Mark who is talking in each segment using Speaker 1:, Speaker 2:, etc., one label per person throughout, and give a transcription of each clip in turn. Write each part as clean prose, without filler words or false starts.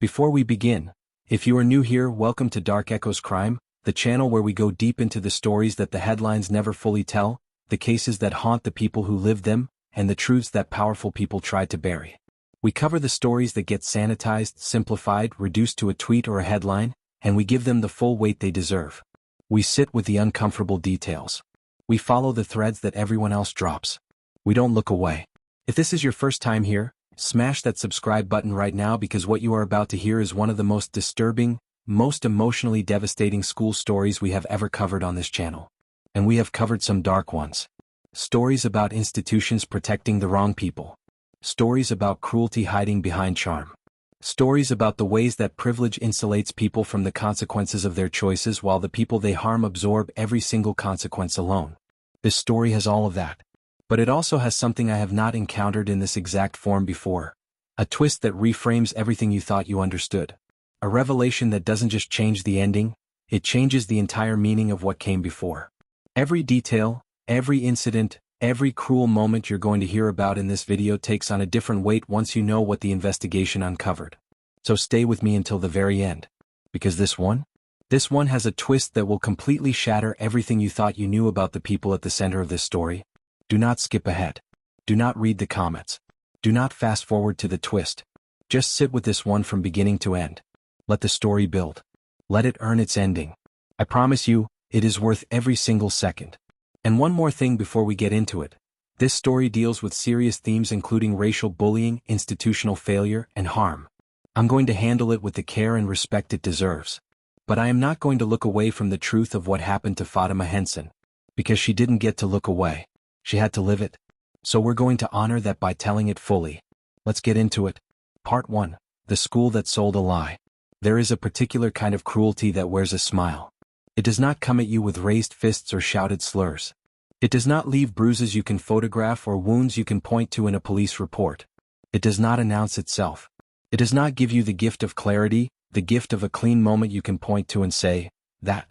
Speaker 1: Before we begin, if you are new here, welcome to DarkEchoesCrime, the channel where we go deep into the stories that the headlines never fully tell, the cases that haunt the people who live them, and the truths that powerful people try to bury. We cover the stories that get sanitized, simplified, reduced to a tweet or a headline, and we give them the full weight they deserve. We sit with the uncomfortable details. We follow the threads that everyone else drops. We don't look away. If this is your first time here, smash that subscribe button right now, because what you are about to hear is one of the most disturbing, most emotionally devastating school stories we have ever covered on this channel. And we have covered some dark ones. Stories about institutions protecting the wrong people. Stories about cruelty hiding behind charm. Stories about the ways that privilege insulates people from the consequences of their choices while the people they harm absorb every single consequence alone. This story has all of that. But it also has something I have not encountered in this exact form before. A twist that reframes everything you thought you understood. A revelation that doesn't just change the ending, it changes the entire meaning of what came before. Every detail, every incident, every cruel moment you're going to hear about in this video takes on a different weight once you know what the investigation uncovered. So stay with me until the very end. Because this one has a twist that will completely shatter everything you thought you knew about the people at the center of this story. Do not skip ahead. Do not read the comments. Do not fast forward to the twist. Just sit with this one from beginning to end. Let the story build. Let it earn its ending. I promise you, it is worth every single second. And one more thing before we get into it. This story deals with serious themes including racial bullying, institutional failure, and harm. I'm going to handle it with the care and respect it deserves. But I am not going to look away from the truth of what happened to Fatima Henson. Because she didn't get to look away. She had to live it. So we're going to honor that by telling it fully. Let's get into it. Part 1. The school that sold a lie. There is a particular kind of cruelty that wears a smile. It does not come at you with raised fists or shouted slurs. It does not leave bruises you can photograph or wounds you can point to in a police report. It does not announce itself. It does not give you the gift of clarity, the gift of a clean moment you can point to and say, that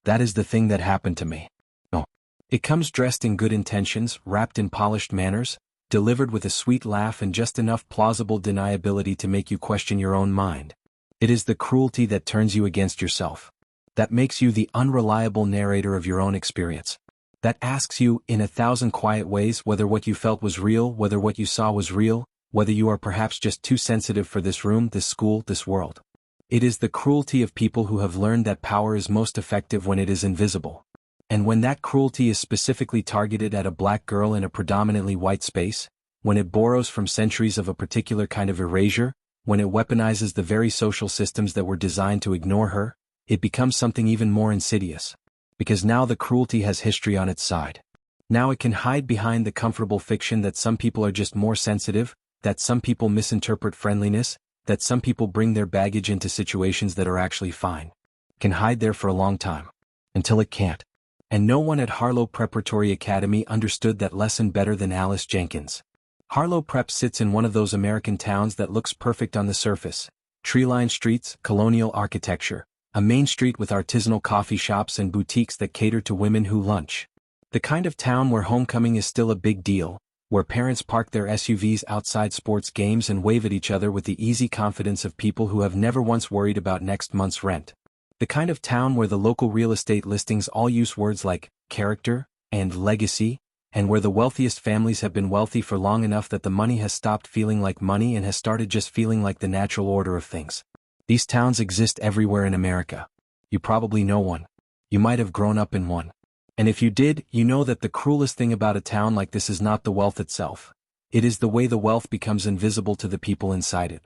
Speaker 1: is the thing that happened to me. No. It comes dressed in good intentions, wrapped in polished manners, delivered with a sweet laugh and just enough plausible deniability to make you question your own mind. It is the cruelty that turns you against yourself. That makes you the unreliable narrator of your own experience. That asks you, in 1,000 quiet ways, whether what you felt was real, whether what you saw was real, whether you are perhaps just too sensitive for this room, this school, this world. It is the cruelty of people who have learned that power is most effective when it is invisible. And when that cruelty is specifically targeted at a black girl in a predominantly white space, when it borrows from centuries of a particular kind of erasure, when it weaponizes the very social systems that were designed to ignore her, it becomes something even more insidious. Because now the cruelty has history on its side. Now it can hide behind the comfortable fiction that some people are just more sensitive, that some people misinterpret friendliness, that some people bring their baggage into situations that are actually fine. It can hide there for a long time. Until it can't. And no one at Harlow Preparatory Academy understood that lesson better than Alice Jenkins. Harlow Prep sits in one of those American towns that looks perfect on the surface. Tree-lined streets, colonial architecture, a main street with artisanal coffee shops and boutiques that cater to women who lunch. The kind of town where homecoming is still a big deal, where parents park their SUVs outside sports games and wave at each other with the easy confidence of people who have never once worried about next month's rent. The kind of town where the local real estate listings all use words like character and legacy, and where the wealthiest families have been wealthy for long enough that the money has stopped feeling like money and has started just feeling like the natural order of things. These towns exist everywhere in America. You probably know one. You might have grown up in one. And if you did, you know that the cruelest thing about a town like this is not the wealth itself. It is the way the wealth becomes invisible to the people inside it.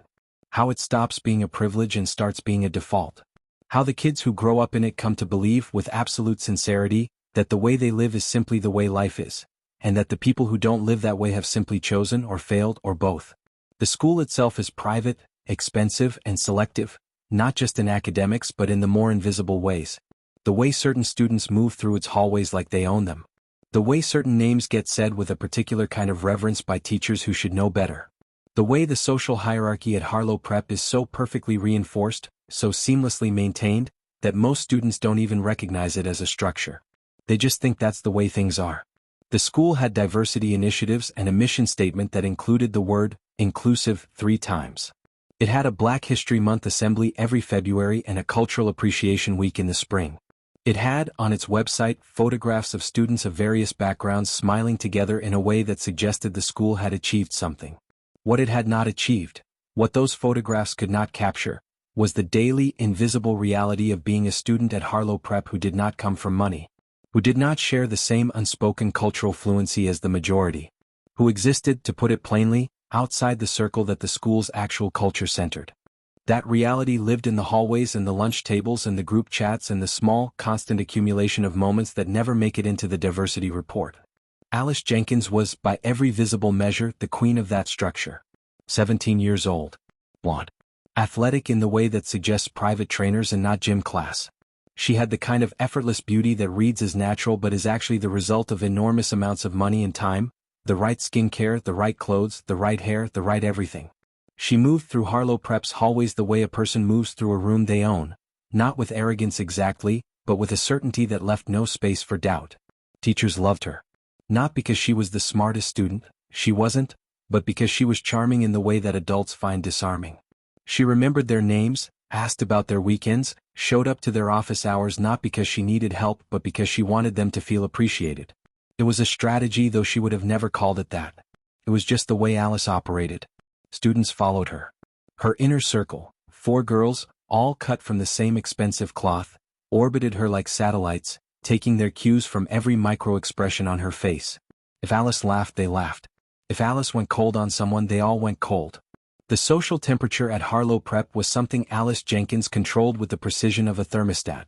Speaker 1: How it stops being a privilege and starts being a default. How the kids who grow up in it come to believe with absolute sincerity that the way they live is simply the way life is, and that the people who don't live that way have simply chosen or failed or both. The school itself is private, expensive, and selective, not just in academics but in the more invisible ways. The way certain students move through its hallways like they own them. The way certain names get said with a particular kind of reverence by teachers who should know better. The way the social hierarchy at Harlow Prep is so perfectly reinforced, so seamlessly maintained, that most students don't even recognize it as a structure. They just think that's the way things are. The school had diversity initiatives and a mission statement that included the word inclusive 3 times. It had a Black History Month assembly every February and a Cultural Appreciation Week in the spring. It had, on its website, photographs of students of various backgrounds smiling together in a way that suggested the school had achieved something. What it had not achieved, what those photographs could not capture, was the daily, invisible reality of being a student at Harlow Prep who did not come from money, who did not share the same unspoken cultural fluency as the majority, who existed, to put it plainly, outside the circle that the school's actual culture centered. That reality lived in the hallways and the lunch tables and the group chats and the small, constant accumulation of moments that never make it into the diversity report. Alice Jenkins was, by every visible measure, the queen of that structure. 17 years old. Blonde. Athletic in the way that suggests private trainers and not gym class. She had the kind of effortless beauty that reads as natural but is actually the result of enormous amounts of money and time, the right skincare, the right clothes, the right hair, the right everything. She moved through Harlow Prep's hallways the way a person moves through a room they own, not with arrogance exactly, but with a certainty that left no space for doubt. Teachers loved her. Not because she was the smartest student, she wasn't, but because she was charming in the way that adults find disarming. She remembered their names, asked about their weekends, showed up to their office hours not because she needed help but because she wanted them to feel appreciated. It was a strategy, though she would have never called it that. It was just the way Alice operated. Students followed her. Her inner circle, 4 girls, all cut from the same expensive cloth, orbited her like satellites, taking their cues from every micro-expression on her face. If Alice laughed, they laughed. If Alice went cold on someone, they all went cold. The social temperature at Harlow Prep was something Alice Jenkins controlled with the precision of a thermostat.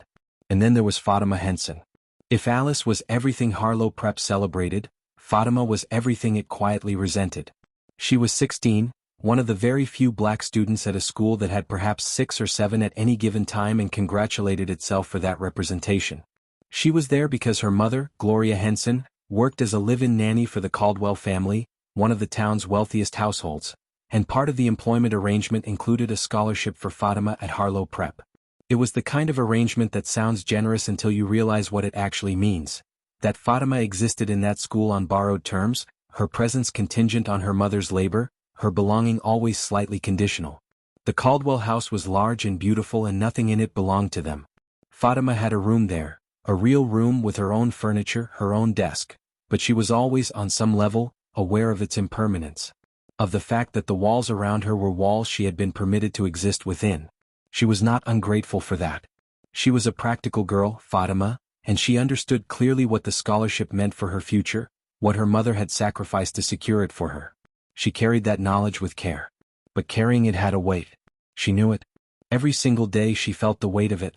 Speaker 1: And then there was Fatima Henson. If Alice was everything Harlow Prep celebrated, Fatima was everything it quietly resented. She was 16, one of the very few black students at a school that had perhaps 6 or 7 at any given time, and congratulated itself for that representation. She was there because her mother, Gloria Henson, worked as a live-in nanny for the Caldwell family, one of the town's wealthiest households, and part of the employment arrangement included a scholarship for Fatima at Harlow Prep. It was the kind of arrangement that sounds generous until you realize what it actually means. That Fatima existed in that school on borrowed terms, her presence contingent on her mother's labor, her belonging always slightly conditional. The Caldwell house was large and beautiful and nothing in it belonged to them. Fatima had a room there, a real room with her own furniture, her own desk, but she was always, on some level, aware of its impermanence. Of the fact that the walls around her were walls she had been permitted to exist within. She was not ungrateful for that. She was a practical girl, Fatima, and she understood clearly what the scholarship meant for her future, what her mother had sacrificed to secure it for her. She carried that knowledge with care. But carrying it had a weight. She knew it. Every single day she felt the weight of it.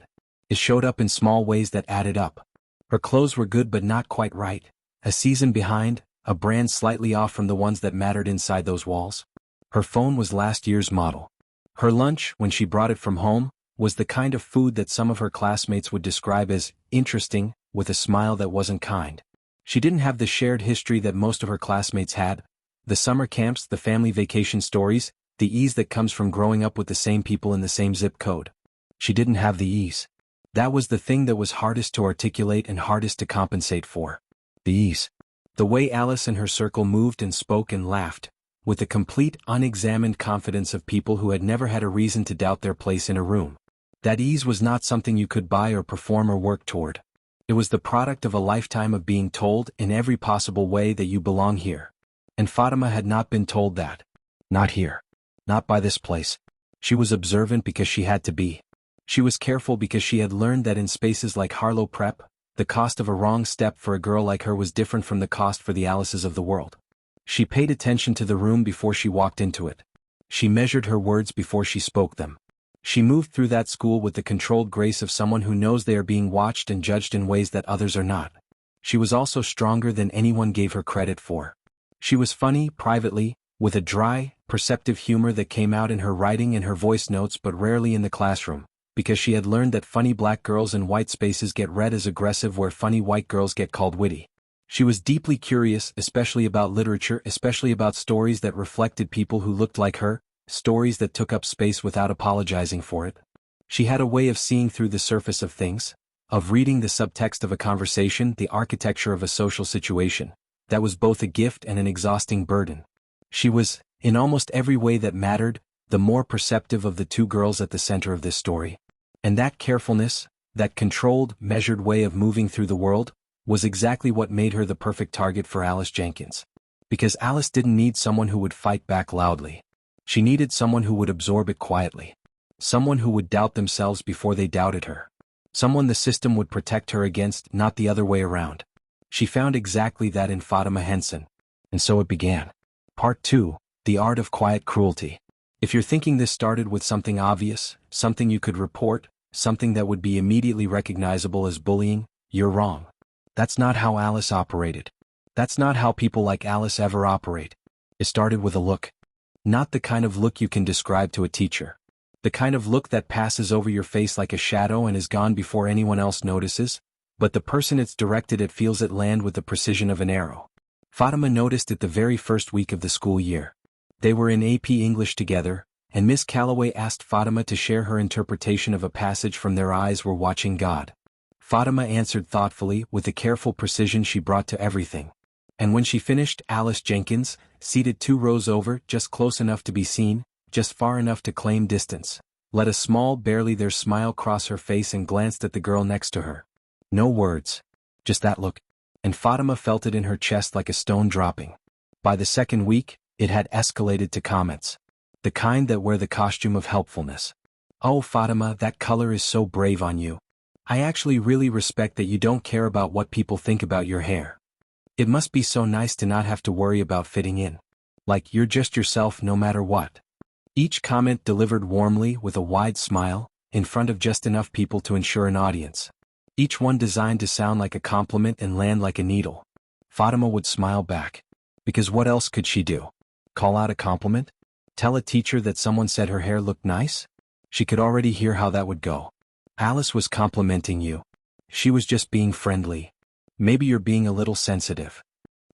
Speaker 1: It showed up in small ways that added up. Her clothes were good but not quite right, a season behind, a brand slightly off from the ones that mattered inside those walls. Her phone was last year's model. Her lunch, when she brought it from home, was the kind of food that some of her classmates would describe as interesting, with a smile that wasn't kind. She didn't have the shared history that most of her classmates had, the summer camps, the family vacation stories, the ease that comes from growing up with the same people in the same zip code. She didn't have the ease. That was the thing that was hardest to articulate and hardest to compensate for. The ease. The way Alice and her circle moved and spoke and laughed, with the complete, unexamined confidence of people who had never had a reason to doubt their place in a room. That ease was not something you could buy or perform or work toward. It was the product of a lifetime of being told in every possible way that you belong here. And Fatima had not been told that. Not here. Not by this place. She was observant because she had to be. She was careful because she had learned that in spaces like Harlow Prep, the cost of a wrong step for a girl like her was different from the cost for the Alices of the world. She paid attention to the room before she walked into it. She measured her words before she spoke them. She moved through that school with the controlled grace of someone who knows they are being watched and judged in ways that others are not. She was also stronger than anyone gave her credit for. She was funny, privately, with a dry, perceptive humor that came out in her writing and her voice notes but rarely in the classroom, because she had learned that funny black girls in white spaces get read as aggressive where funny white girls get called witty. She was deeply curious, especially about literature, especially about stories that reflected people who looked like her, stories that took up space without apologizing for it. She had a way of seeing through the surface of things, of reading the subtext of a conversation, the architecture of a social situation, that was both a gift and an exhausting burden. She was, in almost every way that mattered, the more perceptive of the two girls at the center of this story. And that carefulness, that controlled, measured way of moving through the world, was exactly what made her the perfect target for Alice Jenkins. Because Alice didn't need someone who would fight back loudly. She needed someone who would absorb it quietly. Someone who would doubt themselves before they doubted her. Someone the system would protect her against, not the other way around. She found exactly that in Fatima Henson. And so it began. Part 2, The Art of Quiet Cruelty. If you're thinking this started with something obvious, something you could report, something that would be immediately recognizable as bullying, you're wrong. That's not how Alice operated. That's not how people like Alice ever operate. It started with a look. Not the kind of look you can describe to a teacher. The kind of look that passes over your face like a shadow and is gone before anyone else notices, but the person it's directed at feels it land with the precision of an arrow. Fatima noticed it the very first week of the school year. They were in AP English together, and Miss Calloway asked Fatima to share her interpretation of a passage from Their Eyes Were Watching God. Fatima answered thoughtfully, with the careful precision she brought to everything. And when she finished, Alice Jenkins, seated 2 rows over, just close enough to be seen, just far enough to claim distance, let a small, barely there smile cross her face and glanced at the girl next to her. No words. Just that look. And Fatima felt it in her chest like a stone dropping. By the second week, it had escalated to comments. The kind that wear the costume of helpfulness. "Oh Fatima, that color is so brave on you. I actually really respect that you don't care about what people think about your hair. It must be so nice to not have to worry about fitting in. Like you're just yourself no matter what." Each comment delivered warmly with a wide smile, in front of just enough people to ensure an audience. Each one designed to sound like a compliment and land like a needle. Fatima would smile back. Because what else could she do? Call out a compliment? Tell a teacher that someone said her hair looked nice? She could already hear how that would go. Alice was complimenting you. She was just being friendly. Maybe you're being a little sensitive.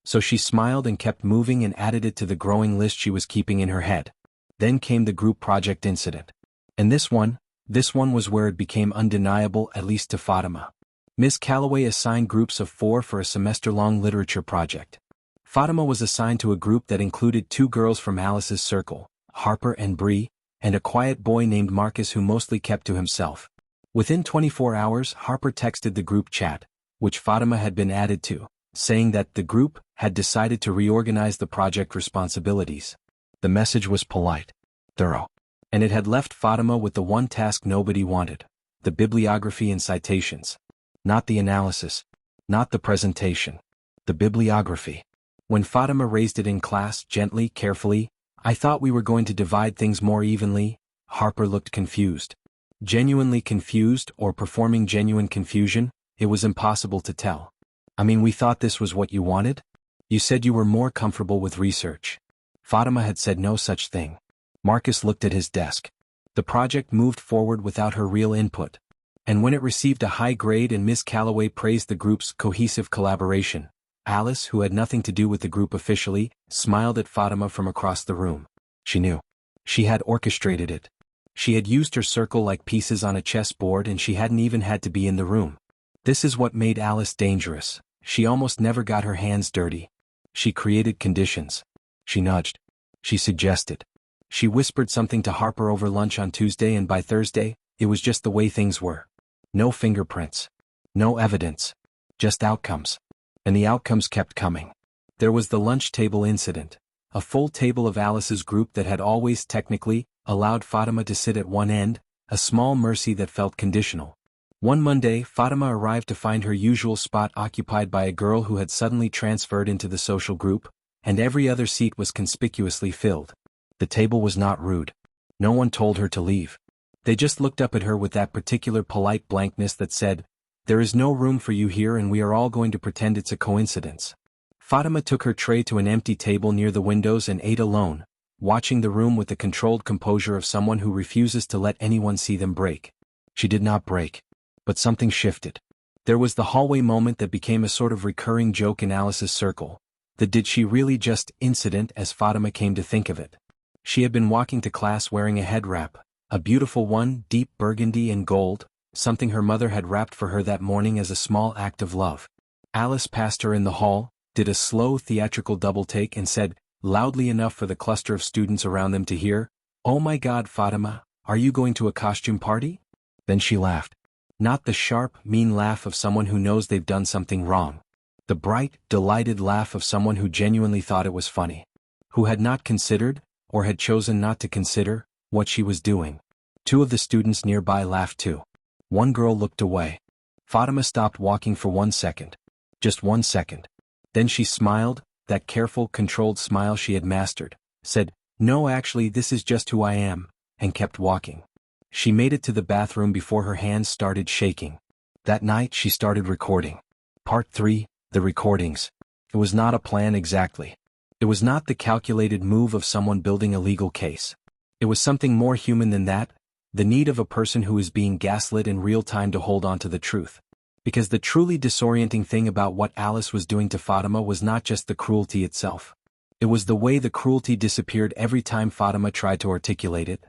Speaker 1: So she smiled and kept moving and added it to the growing list she was keeping in her head. Then came the group project incident. And this one was where it became undeniable, at least to Fatima. Miss Calloway assigned groups of 4 for a semester-long literature project. Fatima was assigned to a group that included 2 girls from Alice's circle, Harper and Bree, and a quiet boy named Marcus who mostly kept to himself. Within 24 hours, Harper texted the group chat, which Fatima had been added to, saying that the group had decided to reorganize the project responsibilities. The message was polite, thorough, and it had left Fatima with the one task nobody wanted: the bibliography and citations. Not the analysis, not the presentation, the bibliography. When Fatima raised it in class, gently, carefully, "I thought we were going to divide things more evenly," Harper looked confused. Genuinely confused or performing genuine confusion, it was impossible to tell. "I mean, we thought this was what you wanted? You said you were more comfortable with research." Fatima had said no such thing. Marcus looked at his desk. The project moved forward without her real input. And when it received a high grade and Miss Calloway praised the group's cohesive collaboration, Alice, who had nothing to do with the group officially, smiled at Fatima from across the room. She knew. She had orchestrated it. She had used her circle like pieces on a chessboard and she hadn't even had to be in the room. This is what made Alice dangerous. She almost never got her hands dirty. She created conditions. She nudged. She suggested. She whispered something to Harper over lunch on Tuesday, and by Thursday, it was just the way things were. No fingerprints. No evidence. Just outcomes. And the outcomes kept coming. There was the lunch table incident. A full table of Alice's group that had always technically allowed Fatima to sit at one end, a small mercy that felt conditional. One Monday, Fatima arrived to find her usual spot occupied by a girl who had suddenly transferred into the social group, and every other seat was conspicuously filled. The table was not rude. No one told her to leave. They just looked up at her with that particular polite blankness that said, "There is no room for you here and we are all going to pretend it's a coincidence." Fatima took her tray to an empty table near the windows and ate alone, watching the room with the controlled composure of someone who refuses to let anyone see them break. She did not break. But something shifted. There was the hallway moment that became a sort of recurring joke in Alice's circle. The "did she really just" incident, as Fatima came to think of it. She had been walking to class wearing a head wrap, a beautiful one, deep burgundy and gold, something her mother had wrapped for her that morning as a small act of love. Alice passed her in the hall, did a slow theatrical double take and said, loudly enough for the cluster of students around them to hear, "Oh my God, Fatima, are you going to a costume party?" Then she laughed. Not the sharp, mean laugh of someone who knows they've done something wrong. The bright, delighted laugh of someone who genuinely thought it was funny. Who had not considered, or had chosen not to consider, what she was doing. Two of the students nearby laughed too. One girl looked away. Fatima stopped walking for 1 second. Just 1 second. Then she smiled, that careful, controlled smile she had mastered, said, "No, actually this is just who I am," and kept walking. She made it to the bathroom before her hands started shaking. That night she started recording. Part 3, the recordings. It was not a plan exactly. It was not the calculated move of someone building a legal case. It was something more human than that, the need of a person who is being gaslit in real time to hold on to the truth. Because the truly disorienting thing about what Alice was doing to Fatima was not just the cruelty itself. It was the way the cruelty disappeared every time Fatima tried to articulate it.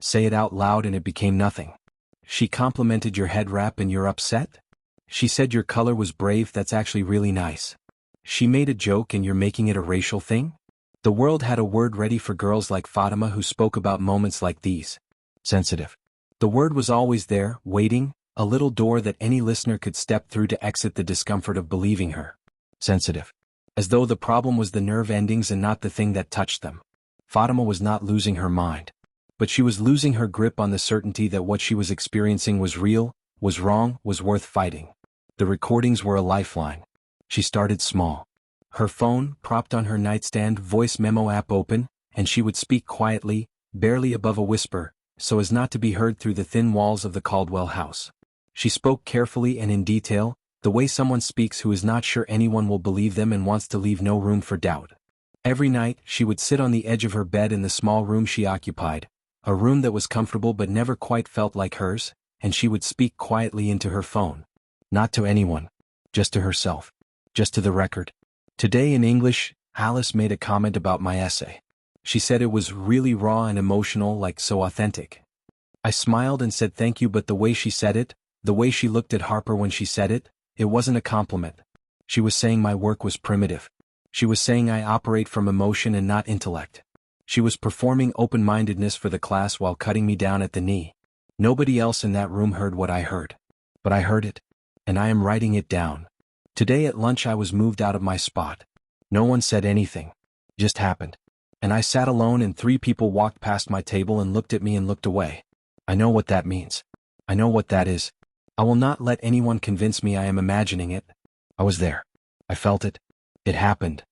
Speaker 1: Say it out loud and it became nothing. She complimented your head wrap and you're upset? She said your color was brave, that's actually really nice. She made a joke and you're making it a racial thing? The world had a word ready for girls like Fatima who spoke about moments like these. Sensitive. The word was always there, waiting, a little door that any listener could step through to exit the discomfort of believing her. Sensitive. As though the problem was the nerve endings and not the thing that touched them. Fatima was not losing her mind. But she was losing her grip on the certainty that what she was experiencing was real, was wrong, was worth fighting. The recordings were a lifeline. She started small. Her phone, propped on her nightstand, voice memo app open, and she would speak quietly, barely above a whisper, so as not to be heard through the thin walls of the Caldwell house. She spoke carefully and in detail, the way someone speaks who is not sure anyone will believe them and wants to leave no room for doubt. Every night, she would sit on the edge of her bed in the small room she occupied, a room that was comfortable but never quite felt like hers, and she would speak quietly into her phone. Not to anyone. Just to herself. Just to the record. Today in English, Alice made a comment about my essay. She said it was really raw and emotional, like so authentic. I smiled and said thank you, but the way she said it, the way she looked at Harper when she said it, it wasn't a compliment. She was saying my work was primitive. She was saying I operate from emotion and not intellect. She was performing open-mindedness for the class while cutting me down at the knee. Nobody else in that room heard what I heard. But I heard it. And I am writing it down. Today at lunch I was moved out of my spot. No one said anything. Just happened. And I sat alone and 3 people walked past my table and looked at me and looked away. I know what that means. I know what that is. I will not let anyone convince me I am imagining it. I was there. I felt it. It happened.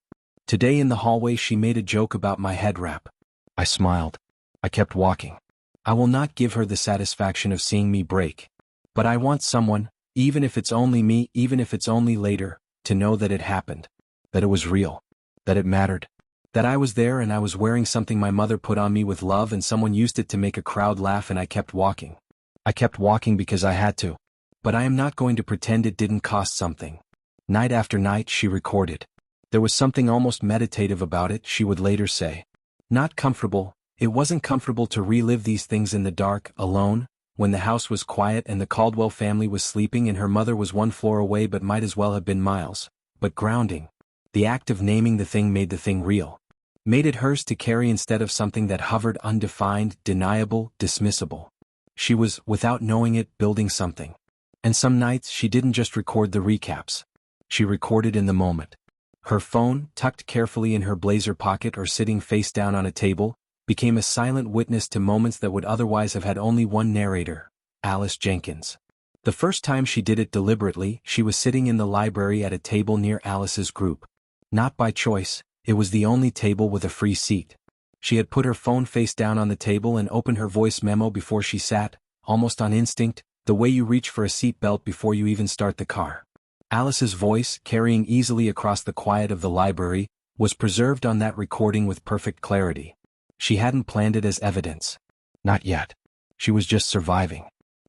Speaker 1: Today in the hallway she made a joke about my head wrap. I smiled. I kept walking. I will not give her the satisfaction of seeing me break. But I want someone, even if it's only me, even if it's only later, to know that it happened. That it was real. That it mattered. That I was there and I was wearing something my mother put on me with love and someone used it to make a crowd laugh and I kept walking. I kept walking because I had to. But I am not going to pretend it didn't cost something. Night after night she recorded. There was something almost meditative about it, she would later say. Not comfortable, it wasn't comfortable to relive these things in the dark, alone, when the house was quiet and the Caldwell family was sleeping and her mother was 1 floor away but might as well have been miles. But grounding. The act of naming the thing made the thing real. Made it hers to carry instead of something that hovered undefined, deniable, dismissible. She was, without knowing it, building something. And some nights she didn't just record the recaps. She recorded in the moment. Her phone, tucked carefully in her blazer pocket or sitting face down on a table, became a silent witness to moments that would otherwise have had only one narrator, Alice Jenkins. The first time she did it deliberately, she was sitting in the library at a table near Alice's group. Not by choice, it was the only table with a free seat. She had put her phone face down on the table and opened her voice memo before she sat, almost on instinct, the way you reach for a seat belt before you even start the car. Alice's voice, carrying easily across the quiet of the library, was preserved on that recording with perfect clarity. She hadn't planned it as evidence. Not yet. She was just surviving.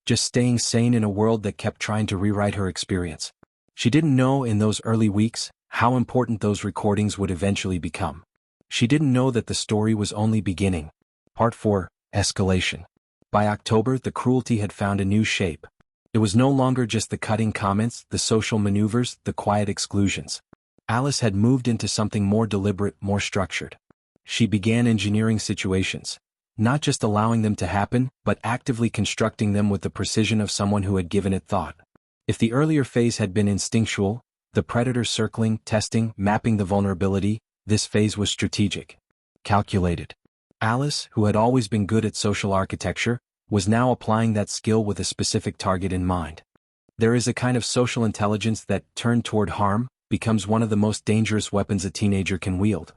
Speaker 1: Just staying sane in a world that kept trying to rewrite her experience. She didn't know in those early weeks how important those recordings would eventually become. She didn't know that the story was only beginning. Part 4, Escalation. By October, the cruelty had found a new shape. It was no longer just the cutting comments, the social maneuvers, the quiet exclusions. Alice had moved into something more deliberate, more structured. She began engineering situations. not just allowing them to happen, but actively constructing them with the precision of someone who had given it thought. If the earlier phase had been instinctual, the predator circling, testing, mapping the vulnerability, this phase was strategic. Calculated. Alice, who had always been good at social architecture, was now applying that skill with a specific target in mind. There is a kind of social intelligence that, turned toward harm, becomes one of the most dangerous weapons a teenager can wield.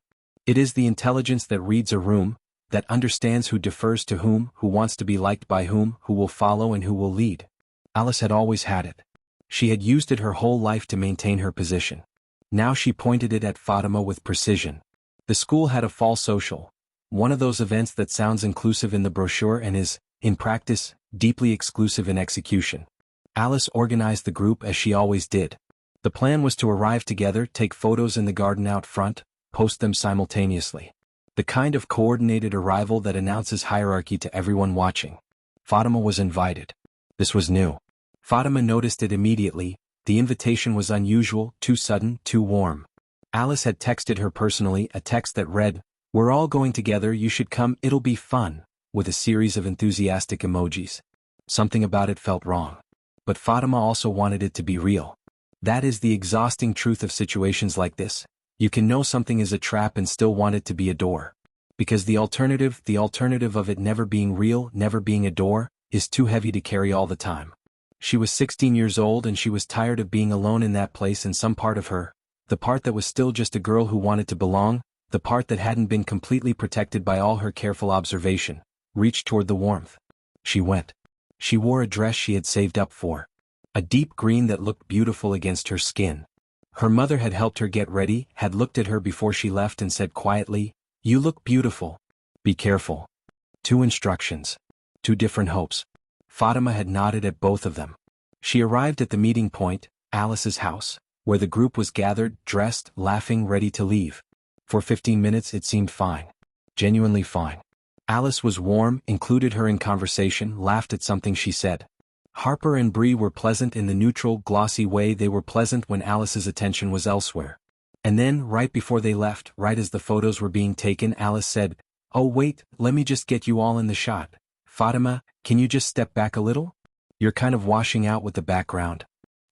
Speaker 1: It is the intelligence that reads a room, that understands who defers to whom, who wants to be liked by whom, who will follow and who will lead. Alice had always had it. She had used it her whole life to maintain her position. Now she pointed it at Fatima with precision. The school had a fall social, one of those events that sounds inclusive in the brochure and is, in practice, deeply exclusive in execution. Alice organized the group as she always did. The plan was to arrive together, take photos in the garden out front, post them simultaneously. The kind of coordinated arrival that announces hierarchy to everyone watching. Fatima was invited. This was new. Fatima noticed it immediately. The invitation was unusual, too sudden, too warm. Alice had texted her personally, a text that read, "We're all going together, you should come, it'll be fun," with a series of enthusiastic emojis. Something about it felt wrong. But Fatima also wanted it to be real. That is the exhausting truth of situations like this. You can know something is a trap and still want it to be a door. Because the alternative of it never being real, never being a door, is too heavy to carry all the time. She was 16 years old and she was tired of being alone in that place, and some part of her, the part that was still just a girl who wanted to belong, the part that hadn't been completely protected by all her careful observation, reached toward the warmth. She went. She wore a dress she had saved up for. A deep green that looked beautiful against her skin. Her mother had helped her get ready, had looked at her before she left and said quietly, "You look beautiful. Be careful." 2 instructions. 2 different hopes. Fatima had nodded at both of them. She arrived at the meeting point, Alice's house, where the group was gathered, dressed, laughing, ready to leave. For 15 minutes it seemed fine. Genuinely fine. Alice was warm, included her in conversation, laughed at something she said. Harper and Bree were pleasant in the neutral, glossy way they were pleasant when Alice's attention was elsewhere. And then, right before they left, right as the photos were being taken, Alice said, "Oh wait, let me just get you all in the shot. Fatima, can you just step back a little? You're kind of washing out with the background."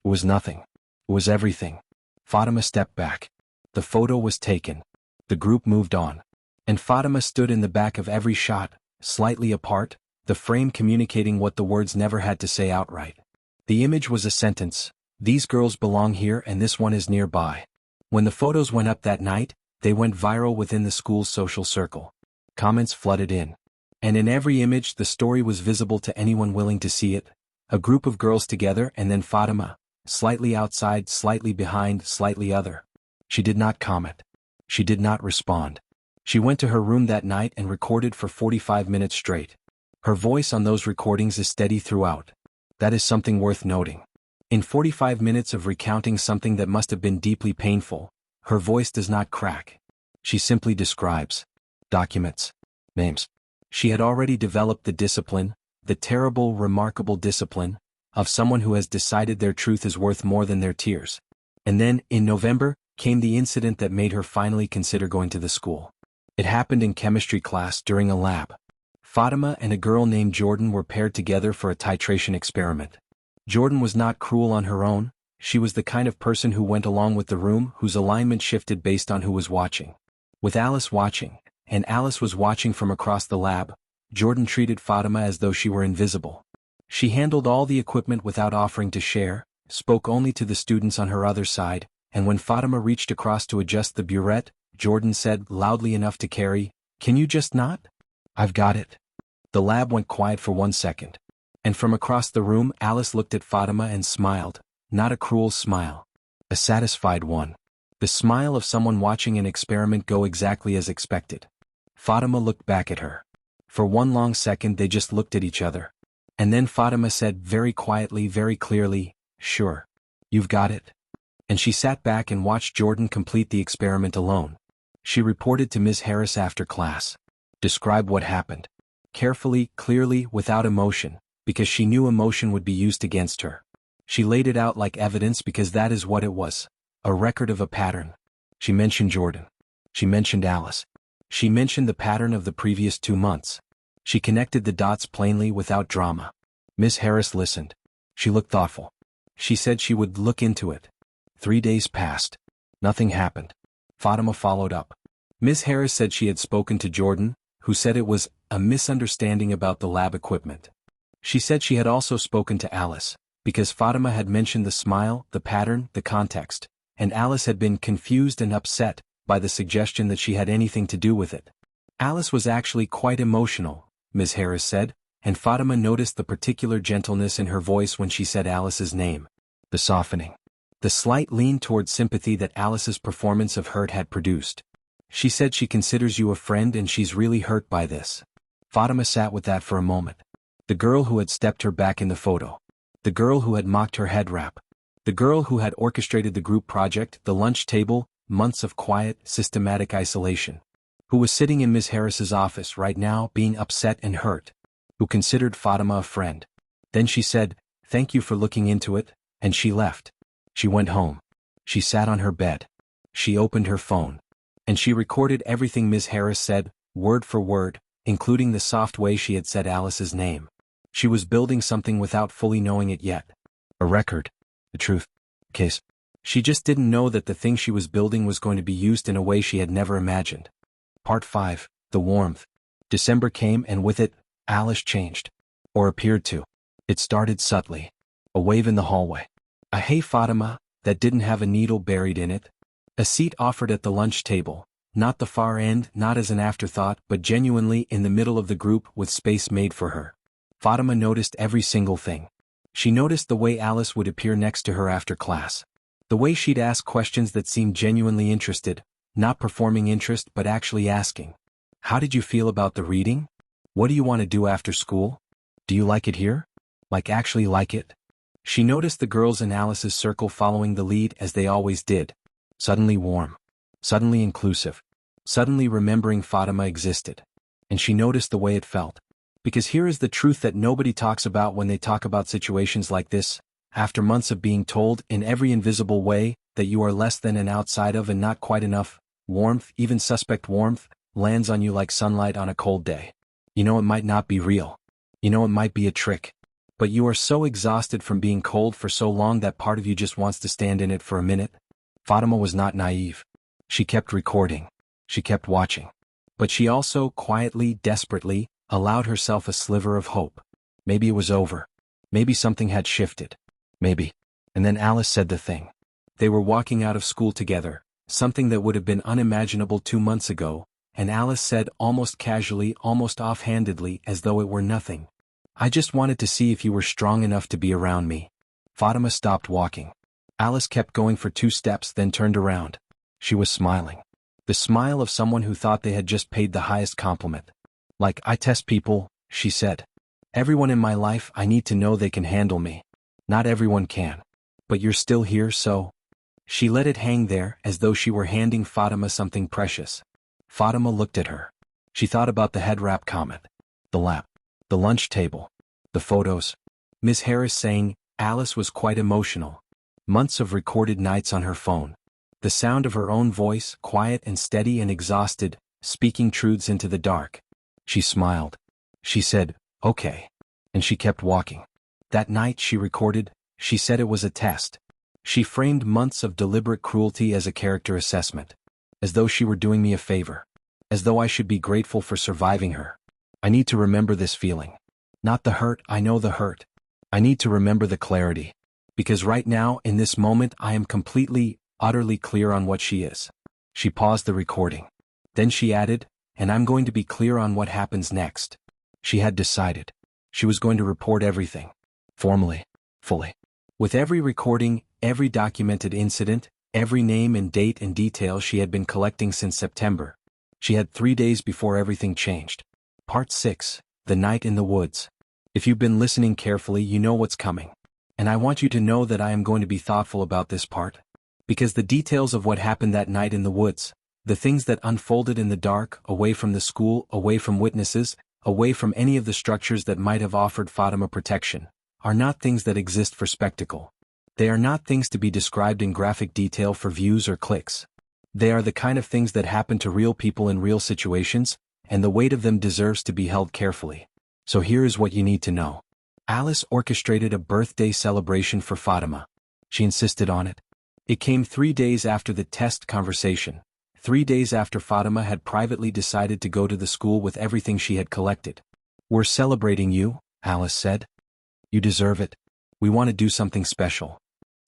Speaker 1: It was nothing. It was everything. Fatima stepped back. The photo was taken. The group moved on. And Fatima stood in the back of every shot, slightly apart, the frame communicating what the words never had to say outright. The image was a sentence: "These girls belong here and this one is nearby." When the photos went up that night, they went viral within the school's social circle. Comments flooded in. And in every image the story was visible to anyone willing to see it. A group of girls together and then Fatima, slightly outside, slightly behind, slightly other. She did not comment. She did not respond. She went to her room that night and recorded for 45 minutes straight. Her voice on those recordings is steady throughout. That is something worth noting. In 45 minutes of recounting something that must have been deeply painful, her voice does not crack. She simply describes, documents, names. She had already developed the discipline, the terrible, remarkable discipline, of someone who has decided their truth is worth more than their tears. And then, in November, came the incident that made her finally consider going to the school. It happened in chemistry class during a lab. Fatima and a girl named Jordan were paired together for a titration experiment. Jordan was not cruel on her own, she was the kind of person who went along with the room, whose alignment shifted based on who was watching. With Alice watching, and Alice was watching from across the lab, Jordan treated Fatima as though she were invisible. She handled all the equipment without offering to share, spoke only to the students on her other side, and when Fatima reached across to adjust the burette, Jordan said, loudly enough to carry, "Can you just not? I've got it." The lab went quiet for 1 second. And from across the room Alice looked at Fatima and smiled, not a cruel smile. A satisfied one. The smile of someone watching an experiment go exactly as expected. Fatima looked back at her. For 1 long second they just looked at each other. And then Fatima said very quietly, very clearly, "Sure. You've got it." And she sat back and watched Jordan complete the experiment alone. She reported to Ms. Harris after class. Describe what happened. Carefully, clearly, without emotion, because she knew emotion would be used against her. She laid it out like evidence because that is what it was. A record of a pattern. She mentioned Jordan. She mentioned Alice. She mentioned the pattern of the previous 2 months. She connected the dots plainly without drama. Miss Harris listened. She looked thoughtful. She said she would look into it. 3 days passed. Nothing happened. Fatima followed up. Miss Harris said she had spoken to Jordan, who said it was a misunderstanding about the lab equipment. She said she had also spoken to Alice, because Fatima had mentioned the smile, the pattern, the context, and Alice had been confused and upset by the suggestion that she had anything to do with it. Alice was actually quite emotional, Miss Harris said, and Fatima noticed the particular gentleness in her voice when she said Alice's name. The softening. The slight lean toward sympathy that Alice's performance of hurt had produced. She said she considers you a friend and she's really hurt by this. Fatima sat with that for a moment. The girl who had stepped her back in the photo. The girl who had mocked her head wrap. The girl who had orchestrated the group project, the lunch table, months of quiet, systematic isolation. Who was sitting in Miss Harris's office right now being upset and hurt. Who considered Fatima a friend. Then she said, "Thank you for looking into it," and she left. She went home. She sat on her bed. She opened her phone. And she recorded everything Miss Harris said, word for word, including the soft way she had said Alice's name. She was building something without fully knowing it yet. A record. The truth. Case. She just didn't know that the thing she was building was going to be used in a way she had never imagined. Part 5. The warmth. December came and with it, Alice changed. Or appeared to. It started subtly. A wave in the hallway. A "Hey Fatima" that didn't have a needle buried in it. A seat offered at the lunch table, not the far end, not as an afterthought, but genuinely in the middle of the group with space made for her. Fatima noticed every single thing. She noticed the way Alice would appear next to her after class. The way she'd ask questions that seemed genuinely interested, not performing interest but actually asking. How did you feel about the reading? What do you want to do after school? Do you like it here? Like actually like it? She noticed the girls in Alice's circle following the lead as they always did. Suddenly warm. Suddenly inclusive. Suddenly remembering Fatima existed. And she noticed the way it felt. Because here is the truth that nobody talks about when they talk about situations like this. After months of being told, in every invisible way, that you are less than and outside of and not quite enough, warmth, even suspect warmth, lands on you like sunlight on a cold day. You know it might not be real. You know it might be a trick. But you are so exhausted from being cold for so long that part of you just wants to stand in it for a minute. Fatima was not naive. She kept recording. She kept watching. But she also, quietly, desperately, allowed herself a sliver of hope. Maybe it was over. Maybe something had shifted. Maybe. And then Alice said the thing. They were walking out of school together, something that would have been unimaginable 2 months ago, and Alice said almost casually, almost offhandedly, as though it were nothing. "I just wanted to see if you were strong enough to be around me." Fatima stopped walking. Alice kept going for 2 steps then turned around. She was smiling. The smile of someone who thought they had just paid the highest compliment. "Like, I test people," she said. "Everyone in my life, I need to know they can handle me. Not everyone can. But you're still here, so..." She let it hang there as though she were handing Fatima something precious. Fatima looked at her. She thought about the head wrap comment. The lap. The lunch table. The photos. Miss Harris saying, Alice was quite emotional. Months of recorded nights on her phone. The sound of her own voice, quiet and steady and exhausted, speaking truths into the dark. She smiled. She said, "Okay." And she kept walking. That night she recorded, she said it was a test. She framed months of deliberate cruelty as a character assessment. As though she were doing me a favor. As though I should be grateful for surviving her. I need to remember this feeling. Not the hurt, I know the hurt. I need to remember the clarity. Because right now, in this moment, I am completely, utterly clear on what she is. She paused the recording. Then she added, "And I'm going to be clear on what happens next." She had decided. She was going to report everything. Formally. Fully. With every recording, every documented incident, every name and date and detail she had been collecting since September. She had 3 days before everything changed. Part 6. The Night in the Woods. If you've been listening carefully, you know what's coming. And I want you to know that I am going to be thoughtful about this part. Because the details of what happened that night in the woods, the things that unfolded in the dark, away from the school, away from witnesses, away from any of the structures that might have offered Fatima protection, are not things that exist for spectacle. They are not things to be described in graphic detail for views or clicks. They are the kind of things that happen to real people in real situations, and the weight of them deserves to be held carefully. So here is what you need to know. Alice orchestrated a birthday celebration for Fatima. She insisted on it. It came 3 days after the test conversation, 3 days after Fatima had privately decided to go to the school with everything she had collected. "We're celebrating you," Alice said. "You deserve it. We want to do something special.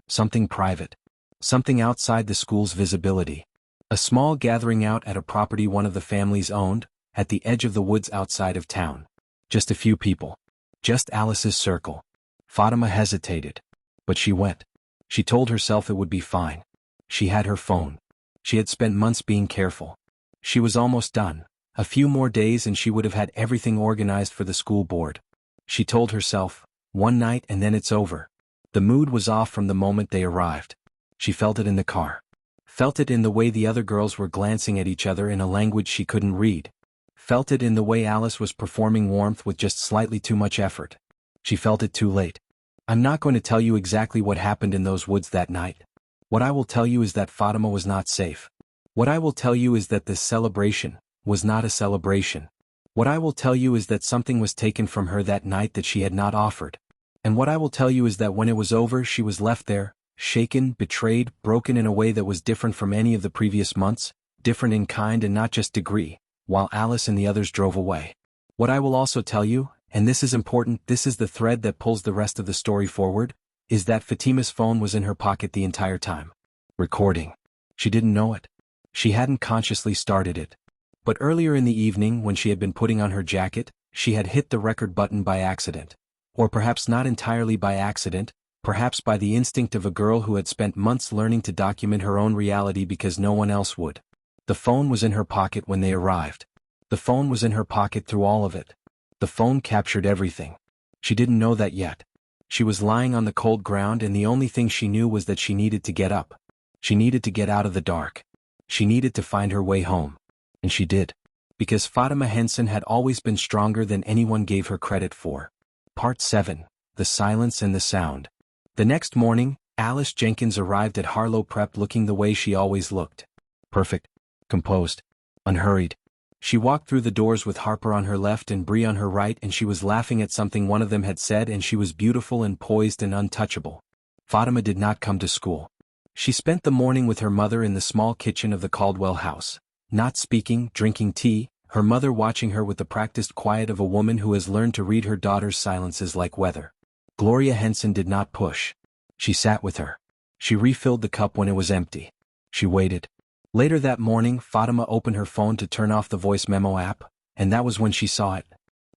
Speaker 1: Something private. Something outside the school's visibility. A small gathering out at a property one of the families owned, at the edge of the woods outside of town. Just a few people. Just Alice's circle." Fatima hesitated. But she went. She told herself it would be fine. She had her phone. She had spent months being careful. She was almost done. A few more days and she would have had everything organized for the school board. She told herself, one night and then it's over. The mood was off from the moment they arrived. She felt it in the car. Felt it in the way the other girls were glancing at each other in a language she couldn't read. Felt it in the way Alice was performing warmth with just slightly too much effort. She felt it too late. "I'm not going to tell you exactly what happened in those woods that night. What I will tell you is that Fatima was not safe. What I will tell you is that this celebration was not a celebration. What I will tell you is that something was taken from her that night that she had not offered. And what I will tell you is that when it was over she was left there, shaken, betrayed, broken in a way that was different from any of the previous months, different in kind and not just degree, while Alice and the others drove away. What I will also tell you, and this is important, this is the thread that pulls the rest of the story forward, is that Fatima's phone was in her pocket the entire time. Recording. She didn't know it. She hadn't consciously started it. But earlier in the evening when she had been putting on her jacket, she had hit the record button by accident. Or perhaps not entirely by accident, perhaps by the instinct of a girl who had spent months learning to document her own reality because no one else would. The phone was in her pocket when they arrived. The phone was in her pocket through all of it. The phone captured everything. She didn't know that yet. She was lying on the cold ground and the only thing she knew was that she needed to get up. She needed to get out of the dark. She needed to find her way home. And she did. Because Fatima Henson had always been stronger than anyone gave her credit for. Part 7. The Silence and the Sound. The next morning, Alice Jenkins arrived at Harlow Prep looking the way she always looked. Perfect. Composed. Unhurried. She walked through the doors with Harper on her left and Bree on her right and she was laughing at something one of them had said and she was beautiful and poised and untouchable. Fatima did not come to school. She spent the morning with her mother in the small kitchen of the Caldwell house. Not speaking, drinking tea, her mother watching her with the practiced quiet of a woman who has learned to read her daughter's silences like weather. Gloria Henson did not push. She sat with her. She refilled the cup when it was empty. She waited. Later that morning, Fatima opened her phone to turn off the voice memo app, and that was when she saw it.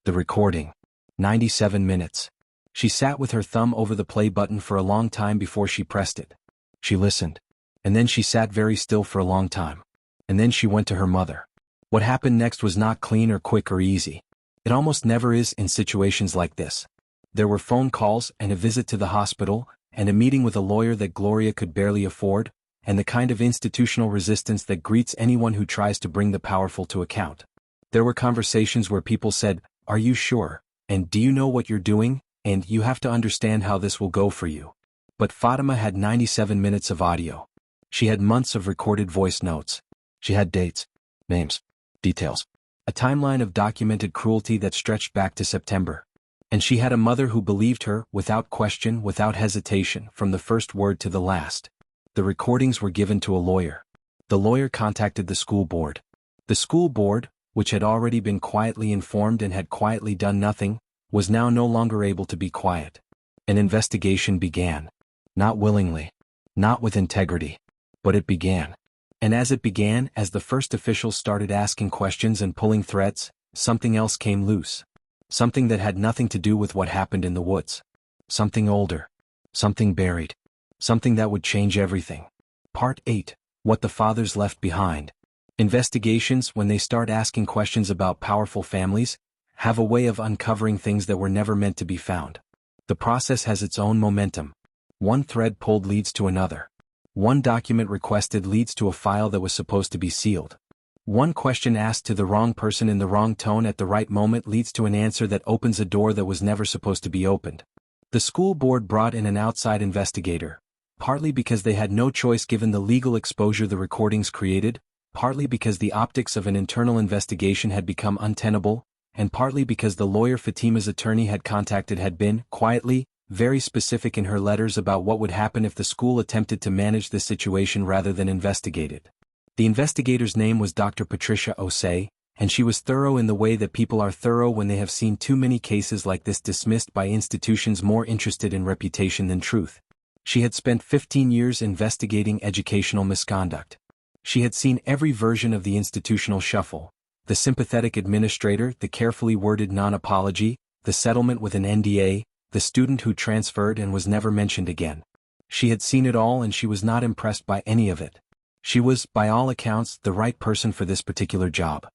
Speaker 1: The recording. 97 minutes. She sat with her thumb over the play button for a long time before she pressed it. She listened. And then she sat very still for a long time. And then she went to her mother. What happened next was not clean or quick or easy. It almost never is in situations like this. There were phone calls and a visit to the hospital, and a meeting with a lawyer that Gloria could barely afford, and the kind of institutional resistance that greets anyone who tries to bring the powerful to account. There were conversations where people said, "Are you sure? And do you know what you're doing? And you have to understand how this will go for you." But Fatima had 97 minutes of audio. She had months of recorded voice notes. She had dates, names, details, a timeline of documented cruelty that stretched back to September. And she had a mother who believed her, without question, without hesitation, from the first word to the last. The recordings were given to a lawyer. The lawyer contacted the school board. The school board, which had already been quietly informed and had quietly done nothing, was now no longer able to be quiet. An investigation began. Not willingly. Not with integrity. But it began. And as it began, as the first officials started asking questions and pulling threads, something else came loose. Something that had nothing to do with what happened in the woods. Something older. Something buried. Something that would change everything. Part 8. What the Fathers Left Behind. Investigations, when they start asking questions about powerful families, have a way of uncovering things that were never meant to be found. The process has its own momentum. One thread pulled leads to another. One document requested leads to a file that was supposed to be sealed. One question asked to the wrong person in the wrong tone at the right moment leads to an answer that opens a door that was never supposed to be opened. The school board brought in an outside investigator, partly because they had no choice given the legal exposure the recordings created, partly because the optics of an internal investigation had become untenable, and partly because the lawyer Fatima's attorney had contacted had been, quietly, very specific in her letters about what would happen if the school attempted to manage the situation rather than investigate it. The investigator's name was Dr. Patricia Osei, and she was thorough in the way that people are thorough when they have seen too many cases like this dismissed by institutions more interested in reputation than truth. She had spent 15 years investigating educational misconduct. She had seen every version of the institutional shuffle: the sympathetic administrator, the carefully worded non-apology, the settlement with an NDA, the student who transferred and was never mentioned again. She had seen it all, and she was not impressed by any of it. She was, by all accounts, the right person for this particular job.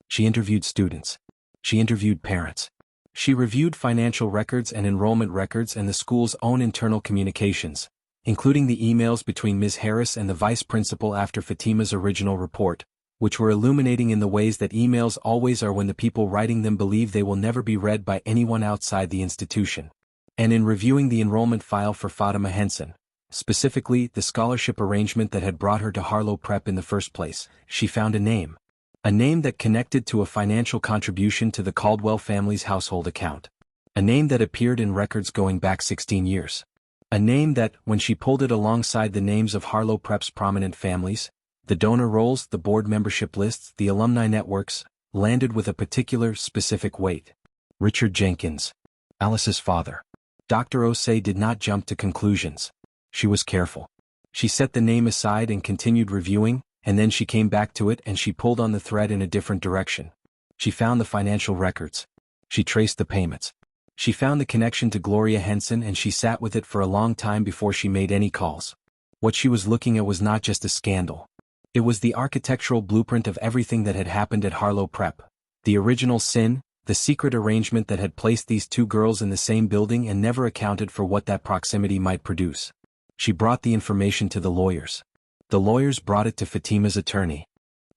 Speaker 1: She interviewed students. She interviewed parents. She reviewed financial records and enrollment records and the school's own internal communications, including the emails between Ms. Harris and the vice principal after Fatima's original report, which were illuminating in the ways that emails always are when the people writing them believe they will never be read by anyone outside the institution. And in reviewing the enrollment file for Fatima Henson, specifically the scholarship arrangement that had brought her to Harlow Prep in the first place, she found a name that connected to a financial contribution to the Caldwell family's household account. A name that appeared in records going back 16 years. A name that, when she pulled it alongside the names of Harlow Prep's prominent families, the donor rolls, the board membership lists, the alumni networks, landed with a particular, specific weight. Richard Jenkins. Alice's father. Dr. Osei did not jump to conclusions. She was careful. She set the name aside and continued reviewing, and then she came back to it and she pulled on the thread in a different direction. She found the financial records. She traced the payments. She found the connection to Gloria Henson, and she sat with it for a long time before she made any calls. What she was looking at was not just a scandal. It was the architectural blueprint of everything that had happened at Harlow Prep. The original sin, the secret arrangement that had placed these two girls in the same building and never accounted for what that proximity might produce. She brought the information to the lawyers. The lawyers brought it to Fatima's attorney.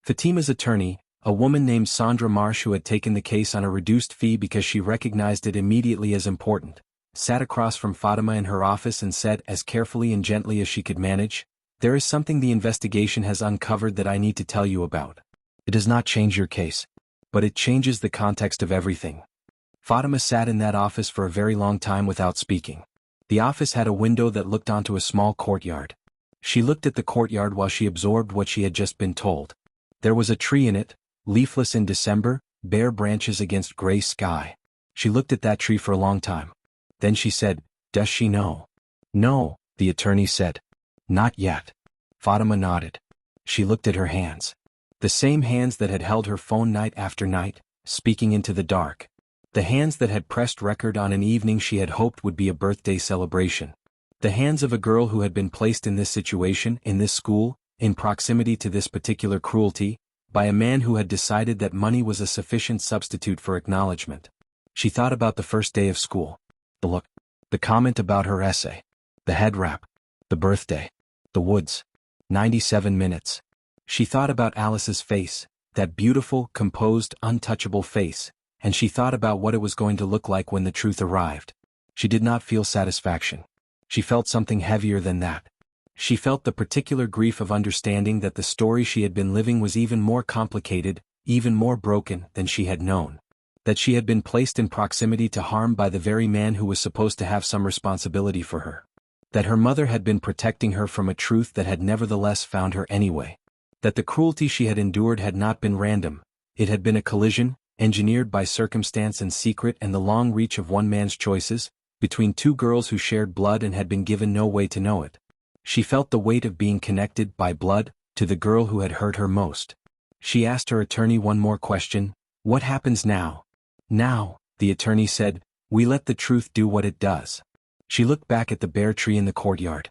Speaker 1: Fatima's attorney, a woman named Sandra Marsh who had taken the case on a reduced fee because she recognized it immediately as important, sat across from Fatima in her office and said, as carefully and gently as she could manage, "There is something the investigation has uncovered that I need to tell you about. It does not change your case, but it changes the context of everything." Fatima sat in that office for a very long time without speaking. The office had a window that looked onto a small courtyard. She looked at the courtyard while she absorbed what she had just been told. There was a tree in it, leafless in December, bare branches against gray sky. She looked at that tree for a long time. Then she said, "Does she know?" "No," the attorney said. "Not yet." Fatima nodded. She looked at her hands. The same hands that had held her phone night after night, speaking into the dark. The hands that had pressed record on an evening she had hoped would be a birthday celebration. The hands of a girl who had been placed in this situation, in this school, in proximity to this particular cruelty, by a man who had decided that money was a sufficient substitute for acknowledgement. She thought about the first day of school. The look. The comment about her essay. The head wrap. The birthday. The woods. 97 minutes. She thought about Alice's face, that beautiful, composed, untouchable face, and she thought about what it was going to look like when the truth arrived. She did not feel satisfaction. She felt something heavier than that. She felt the particular grief of understanding that the story she had been living was even more complicated, even more broken than she had known. That she had been placed in proximity to harm by the very man who was supposed to have some responsibility for her. That her mother had been protecting her from a truth that had nevertheless found her anyway. That the cruelty she had endured had not been random, it had been a collision, engineered by circumstance and secret and the long reach of one man's choices, between two girls who shared blood and had been given no way to know it. She felt the weight of being connected, by blood, to the girl who had hurt her most. She asked her attorney one more question: "What happens now?" "Now," the attorney said, "we let the truth do what it does." She looked back at the bare tree in the courtyard.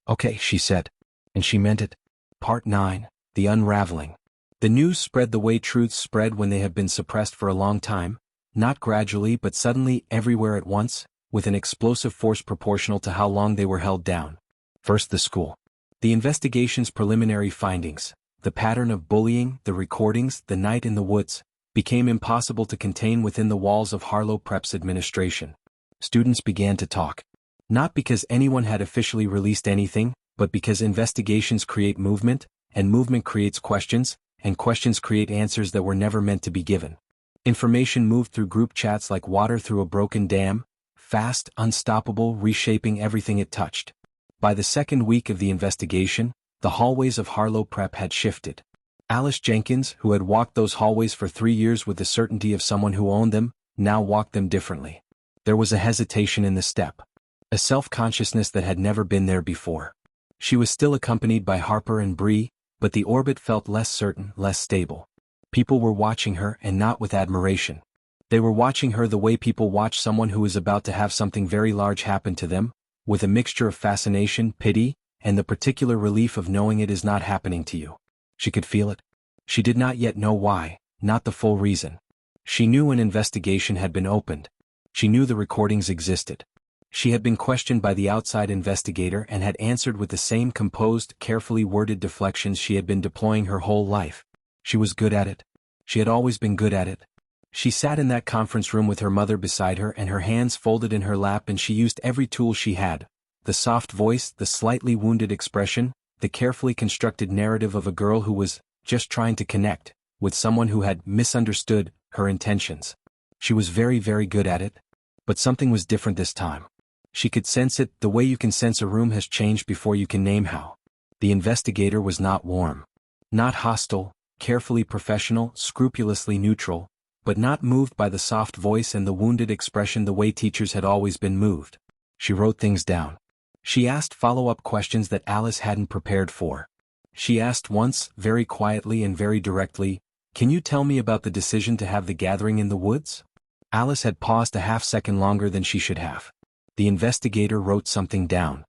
Speaker 1: "Okay," she said. And she meant it. Part 9, The Unraveling. The news spread the way truths spread when they have been suppressed for a long time, not gradually but suddenly everywhere at once, with an explosive force proportional to how long they were held down. First the school. The investigation's preliminary findings, the pattern of bullying, the recordings, the night in the woods, became impossible to contain within the walls of Harlow Prep's administration. Students began to talk. Not because anyone had officially released anything, but because investigations create movement, and movement creates questions, and questions create answers that were never meant to be given. Information moved through group chats like water through a broken dam, fast, unstoppable, reshaping everything it touched. By the second week of the investigation, the hallways of Harlow Prep had shifted. Alice Jenkins, who had walked those hallways for 3 years with the certainty of someone who owned them, now walked them differently. There was a hesitation in the step. A self-consciousness that had never been there before. She was still accompanied by Harper and Bree, but the orbit felt less certain, less stable. People were watching her, and not with admiration. They were watching her the way people watch someone who is about to have something very large happen to them, with a mixture of fascination, pity, and the particular relief of knowing it is not happening to you. She could feel it. She did not yet know why, not the full reason. She knew an investigation had been opened. She knew the recordings existed. She had been questioned by the outside investigator and had answered with the same composed, carefully worded deflections she had been deploying her whole life. She was good at it. She had always been good at it. She sat in that conference room with her mother beside her and her hands folded in her lap, and she used every tool she had. The soft voice, the slightly wounded expression, the carefully constructed narrative of a girl who was just trying to connect with someone who had misunderstood her intentions. She was very, very good at it. But something was different this time. She could sense it, the way you can sense a room has changed before you can name how. The investigator was not warm. Not hostile, carefully professional, scrupulously neutral, but not moved by the soft voice and the wounded expression the way teachers had always been moved. She wrote things down. She asked follow-up questions that Alice hadn't prepared for. She asked once, very quietly and very directly, "Can you tell me about the decision to have the gathering in the woods?" Alice had paused a half-second longer than she should have. The investigator wrote something down.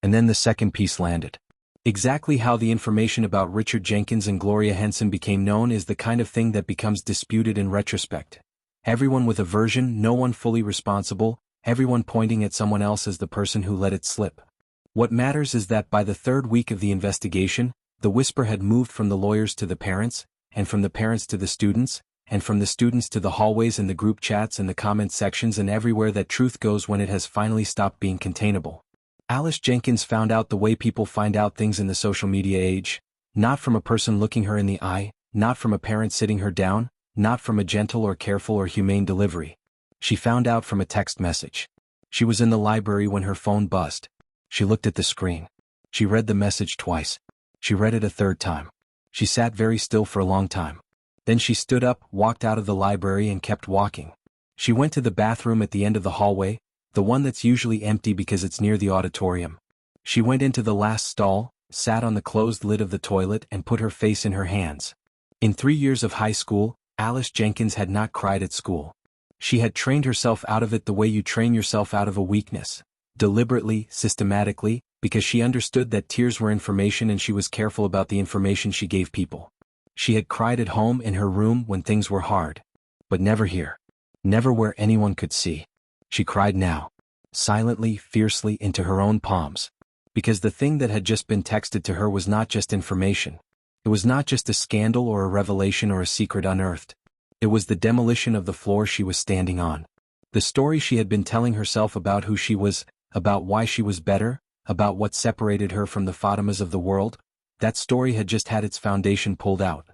Speaker 1: And then the second piece landed. Exactly how the information about Richard Jenkins and Gloria Henson became known is the kind of thing that becomes disputed in retrospect. Everyone with a version, no one fully responsible, everyone pointing at someone else as the person who let it slip. What matters is that by the third week of the investigation, the whisper had moved from the lawyers to the parents, and from the parents to the students, and from the students to the hallways and the group chats and the comment sections and everywhere that truth goes when it has finally stopped being containable. Alice Jenkins found out the way people find out things in the social media age, not from a person looking her in the eye, not from a parent sitting her down, not from a gentle or careful or humane delivery. She found out from a text message. She was in the library when her phone buzzed. She looked at the screen. She read the message twice. She read it a third time. She sat very still for a long time. Then she stood up, walked out of the library and kept walking. She went to the bathroom at the end of the hallway, the one that's usually empty because it's near the auditorium. She went into the last stall, sat on the closed lid of the toilet and put her face in her hands. In 3 years of high school, Alice Jenkins had not cried at school. She had trained herself out of it the way you train yourself out of a weakness. Deliberately, systematically, because she understood that tears were information and she was careful about the information she gave people. She had cried at home in her room when things were hard. But never here. Never where anyone could see. She cried now. Silently, fiercely, into her own palms. Because the thing that had just been texted to her was not just information. It was not just a scandal or a revelation or a secret unearthed. It was the demolition of the floor she was standing on. The story she had been telling herself about who she was, about why she was better, about what separated her from the Fatimas of the world, that story had just had its foundation pulled out.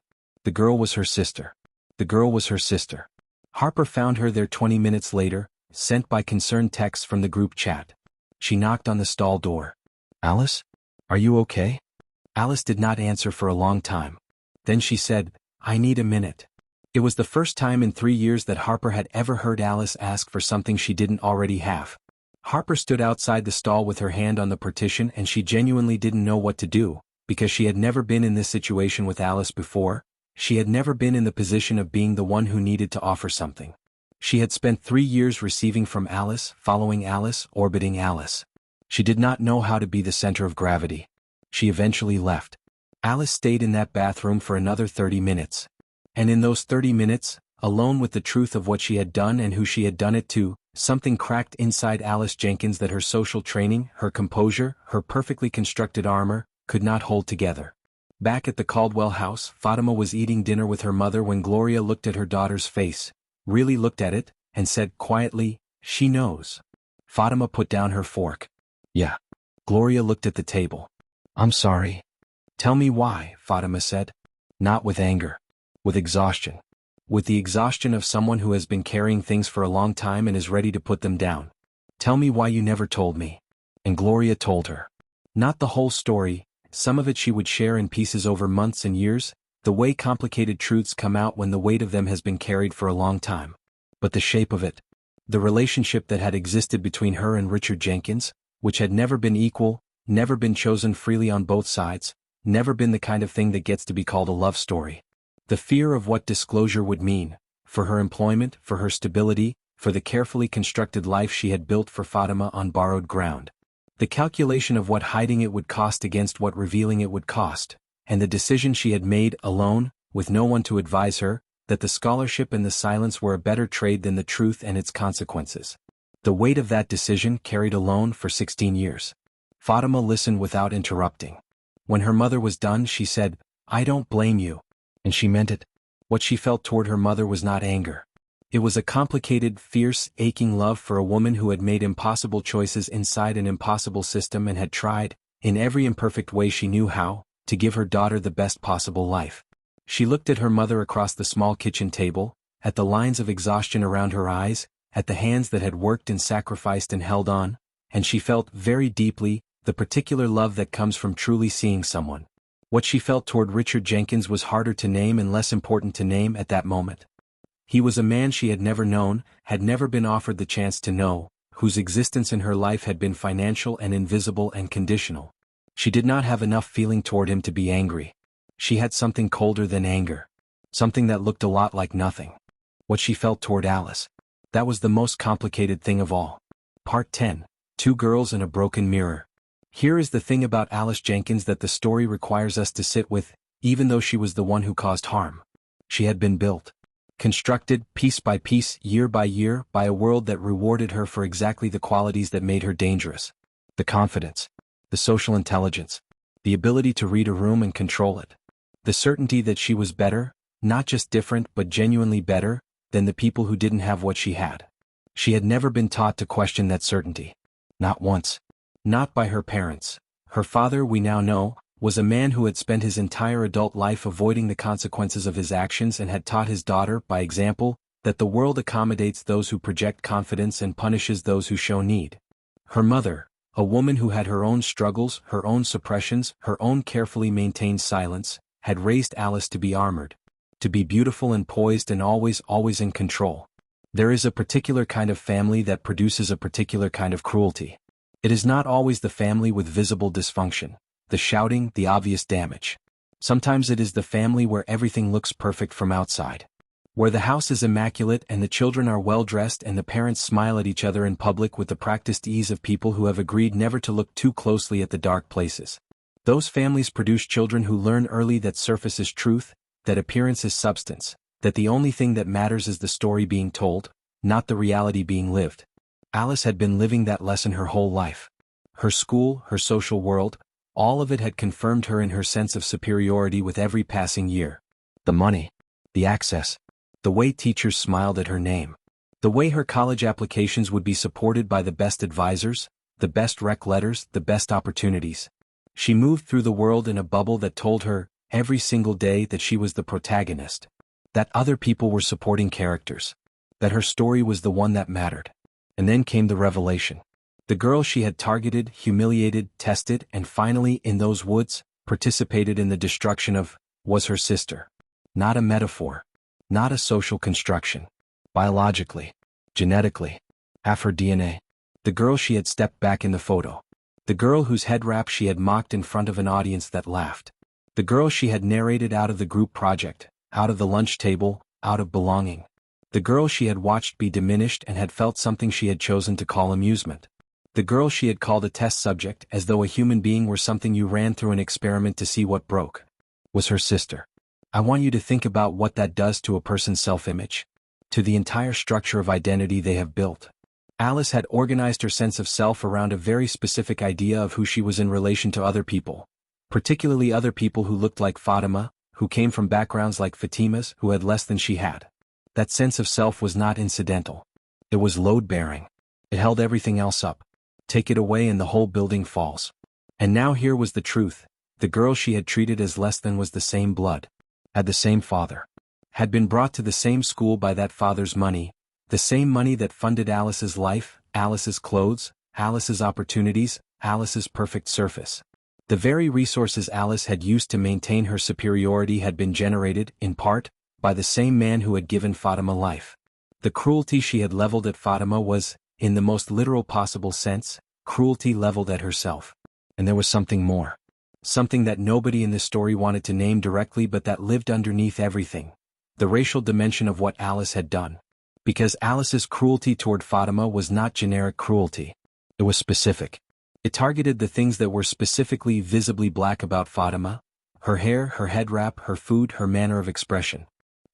Speaker 1: The girl was her sister. The girl was her sister. Harper found her there 20 minutes later, sent by concerned texts from the group chat. She knocked on the stall door. "Alice? Are you okay?" Alice did not answer for a long time. Then she said, "I need a minute." It was the first time in 3 years that Harper had ever heard Alice ask for something she didn't already have. Harper stood outside the stall with her hand on the partition and she genuinely didn't know what to do, because she had never been in this situation with Alice before. She had never been in the position of being the one who needed to offer something. She had spent 3 years receiving from Alice, following Alice, orbiting Alice. She did not know how to be the center of gravity. She eventually left. Alice stayed in that bathroom for another 30 minutes. And in those 30 minutes, alone with the truth of what she had done and who she had done it to, something cracked inside Alice Jenkins that her social training, her composure, her perfectly constructed armor, could not hold together. Back at the Caldwell house, Fatima was eating dinner with her mother when Gloria looked at her daughter's face, really looked at it, and said quietly, "She knows." Fatima put down her fork. "Yeah." Gloria looked at the table. "I'm sorry." "Tell me why," Fatima said. Not with anger. With exhaustion. With the exhaustion of someone who has been carrying things for a long time and is ready to put them down. Tell me why you never told me. And Gloria told her. Not the whole story, some of it she would share in pieces over months and years, the way complicated truths come out when the weight of them has been carried for a long time. But the shape of it. The relationship that had existed between her and Richard Jenkins, which had never been equal, never been chosen freely on both sides, never been the kind of thing that gets to be called a love story. The fear of what disclosure would mean, for her employment, for her stability, for the carefully constructed life she had built for Fatima on borrowed ground. The calculation of what hiding it would cost against what revealing it would cost, and the decision she had made alone, with no one to advise her, that the scholarship and the silence were a better trade than the truth and its consequences. The weight of that decision carried alone for 16 years. Fatima listened without interrupting. When her mother was done, she said, "I don't blame you." And she meant it. What she felt toward her mother was not anger. It was a complicated, fierce, aching love for a woman who had made impossible choices inside an impossible system and had tried, in every imperfect way she knew how, to give her daughter the best possible life. She looked at her mother across the small kitchen table, at the lines of exhaustion around her eyes, at the hands that had worked and sacrificed and held on, and she felt, very deeply, the particular love that comes from truly seeing someone. What she felt toward Richard Jenkins was harder to name and less important to name at that moment. He was a man she had never known, had never been offered the chance to know, whose existence in her life had been financial and invisible and conditional. She did not have enough feeling toward him to be angry. She had something colder than anger. Something that looked a lot like nothing. What she felt toward Alice. That was the most complicated thing of all. Part 10. 2 Girls and a Broken Mirror. Here is the thing about Alice Jenkins that the story requires us to sit with, even though she was the one who caused harm. She had been built. Constructed, piece by piece, year by year, by a world that rewarded her for exactly the qualities that made her dangerous. The confidence. The social intelligence. The ability to read a room and control it. The certainty that she was better, not just different but genuinely better, than the people who didn't have what she had. She had never been taught to question that certainty. Not once. Not by her parents. Her father, we now know, was a man who had spent his entire adult life avoiding the consequences of his actions and had taught his daughter, by example, that the world accommodates those who project confidence and punishes those who show need. Her mother, a woman who had her own struggles, her own suppressions, her own carefully maintained silence, had raised Alice to be armored. To be beautiful and poised and always in control. There is a particular kind of family that produces a particular kind of cruelty. It is not always the family with visible dysfunction, the shouting, the obvious damage. Sometimes it is the family where everything looks perfect from outside. Where the house is immaculate and the children are well dressed and the parents smile at each other in public with the practiced ease of people who have agreed never to look too closely at the dark places. Those families produce children who learn early that surface is truth, that appearance is substance, that the only thing that matters is the story being told, not the reality being lived. Alice had been living that lesson her whole life. Her school, her social world, all of it had confirmed her in her sense of superiority with every passing year. The money, the access, the way teachers smiled at her name, the way her college applications would be supported by the best advisors, the best rec letters, the best opportunities. She moved through the world in a bubble that told her, every single day, that she was the protagonist, that other people were supporting characters, that her story was the one that mattered. And then came the revelation. The girl she had targeted, humiliated, tested, and finally, in those woods, participated in the destruction of, was her sister. Not a metaphor. Not a social construction. Biologically. Genetically. Half her DNA. The girl she had stepped back in the photo. The girl whose head wrap she had mocked in front of an audience that laughed. The girl she had narrated out of the group project, out of the lunch table, out of belonging. The girl she had watched be diminished and had felt something she had chosen to call amusement. The girl she had called a test subject as though a human being were something you ran through an experiment to see what broke. Was her sister. I want you to think about what that does to a person's self-image. To the entire structure of identity they have built. Alice had organized her sense of self around a very specific idea of who she was in relation to other people. Particularly other people who looked like Fatima, who came from backgrounds like Fatima's, who had less than she had. That sense of self was not incidental. It was load-bearing. It held everything else up. Take it away and the whole building falls. And now here was the truth. The girl she had treated as less than was the same blood. had the same father, had been brought to the same school by that father's money, the same money that funded Alice's life, Alice's clothes, Alice's opportunities, Alice's perfect surface. The very resources Alice had used to maintain her superiority had been generated, in part, by the same man who had given Fatima life. The cruelty she had leveled at Fatima was, in the most literal possible sense, cruelty leveled at herself. And there was something more. Something that nobody in this story wanted to name directly but that lived underneath everything. The racial dimension of what Alice had done. Because Alice's cruelty toward Fatima was not generic cruelty. It was specific. It targeted the things that were specifically visibly black about Fatima: her hair, her head wrap, her food, her manner of expression.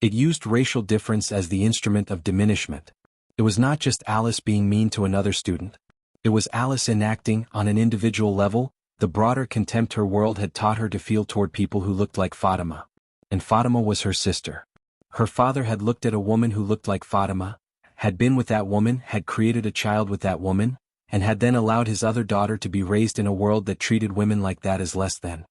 Speaker 1: It used racial difference as the instrument of diminishment. It was not just Alice being mean to another student. It was Alice enacting, on an individual level, the broader contempt her world had taught her to feel toward people who looked like Fatima. And Fatima was her sister. Her father had looked at a woman who looked like Fatima, had been with that woman, had created a child with that woman, and had then allowed his other daughter to be raised in a world that treated women like that as less than.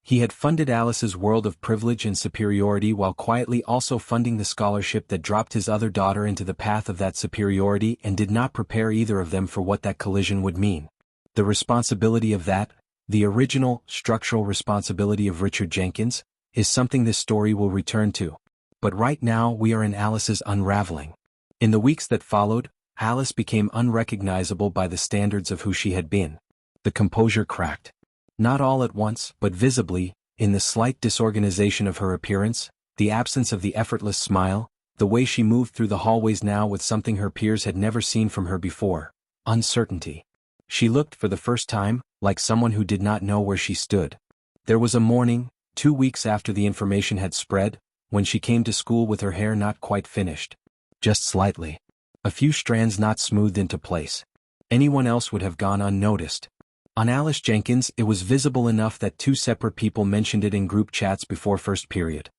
Speaker 1: He had funded Alice's world of privilege and superiority while quietly also funding the scholarship that dropped his other daughter into the path of that superiority and did not prepare either of them for what that collision would mean. The responsibility of that, the original, structural responsibility of Richard Jenkins, is something this story will return to. But right now we are in Alice's unraveling. In the weeks that followed, Alice became unrecognizable by the standards of who she had been. The composure cracked. Not all at once, but visibly, in the slight disorganization of her appearance, the absence of the effortless smile, the way she moved through the hallways now with something her peers had never seen from her before: uncertainty. She looked, for the first time, like someone who did not know where she stood. There was a morning, 2 weeks after the information had spread, when she came to school with her hair not quite finished. Just slightly. A few strands not smoothed into place. Anyone else would have gone unnoticed. On Alice Jenkins, it was visible enough that 2 separate people mentioned it in group chats before first period.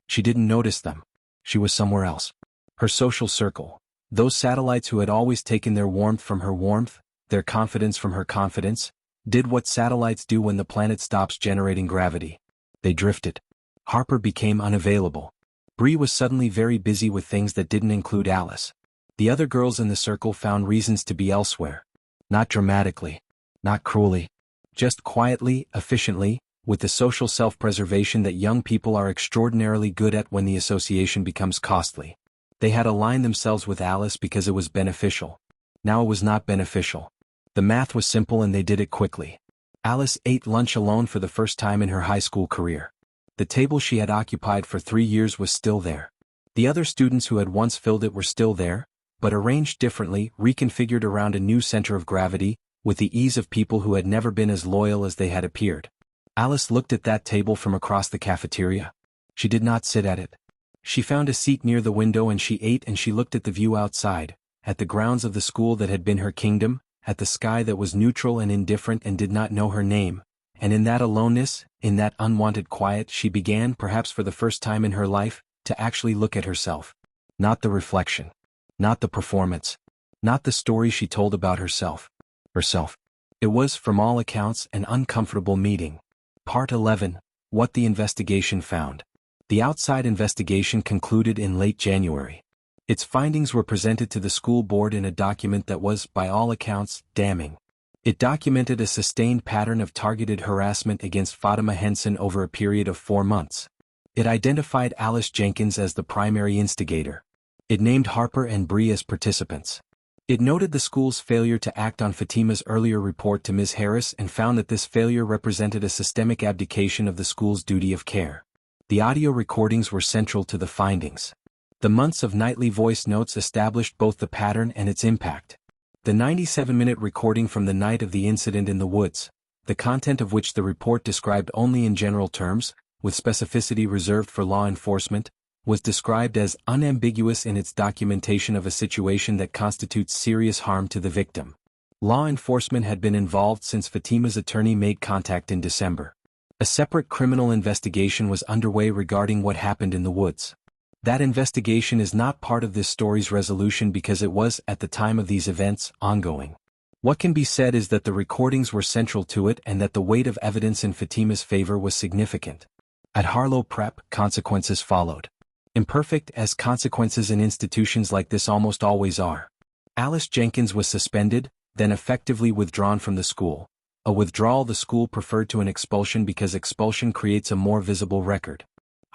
Speaker 1: She didn't notice them. She was somewhere else. Her social circle. Those satellites who had always taken their warmth from her warmth, their confidence from her confidence, did what satellites do when the planet stops generating gravity. They drifted. Harper became unavailable. Bree was suddenly very busy with things that didn't include Alice. The other girls in the circle found reasons to be elsewhere. Not dramatically. Not cruelly. Just quietly, efficiently, with the social self-preservation that young people are extraordinarily good at when the association becomes costly. They had aligned themselves with Alice because it was beneficial. Now it was not beneficial. The math was simple and they did it quickly. Alice ate lunch alone for the first time in her high school career. The table she had occupied for 3 years was still there. The other students who had once filled it were still there, but arranged differently, reconfigured around a new center of gravity, with the ease of people who had never been as loyal as they had appeared. Alice looked at that table from across the cafeteria. She did not sit at it. She found a seat near the window and she ate, and she looked at the view outside, at the grounds of the school that had been her kingdom, at the sky that was neutral and indifferent and did not know her name, and in that aloneness, in that unwanted quiet, she began, perhaps for the first time in her life, to actually look at herself. Not the reflection. Not the performance. Not the story she told about herself. Herself. It was, from all accounts, an uncomfortable meeting. Part 11. What the investigation found. The outside investigation concluded in late January. Its findings were presented to the school board in a document that was, by all accounts, damning. It documented a sustained pattern of targeted harassment against Fatima Henson over a period of 4 months. It identified Alice Jenkins as the primary instigator. It named Harper and Bree as participants. It noted the school's failure to act on Fatima's earlier report to Ms. Harris and found that this failure represented a systemic abdication of the school's duty of care. The audio recordings were central to the findings. The months of nightly voice notes established both the pattern and its impact. The 97-minute recording from the night of the incident in the woods, the content of which the report described only in general terms, with specificity reserved for law enforcement, was described as unambiguous in its documentation of a situation that constitutes serious harm to the victim. Law enforcement had been involved since Fatima's attorney made contact in December. A separate criminal investigation was underway regarding what happened in the woods. That investigation is not part of this story's resolution because it was, at the time of these events, ongoing. What can be said is that the recordings were central to it and that the weight of evidence in Fatima's favor was significant. At Harlow Prep, consequences followed. Imperfect as consequences in institutions like this almost always are. Alice Jenkins was suspended, then effectively withdrawn from the school. A withdrawal the school preferred to an expulsion because expulsion creates a more visible record.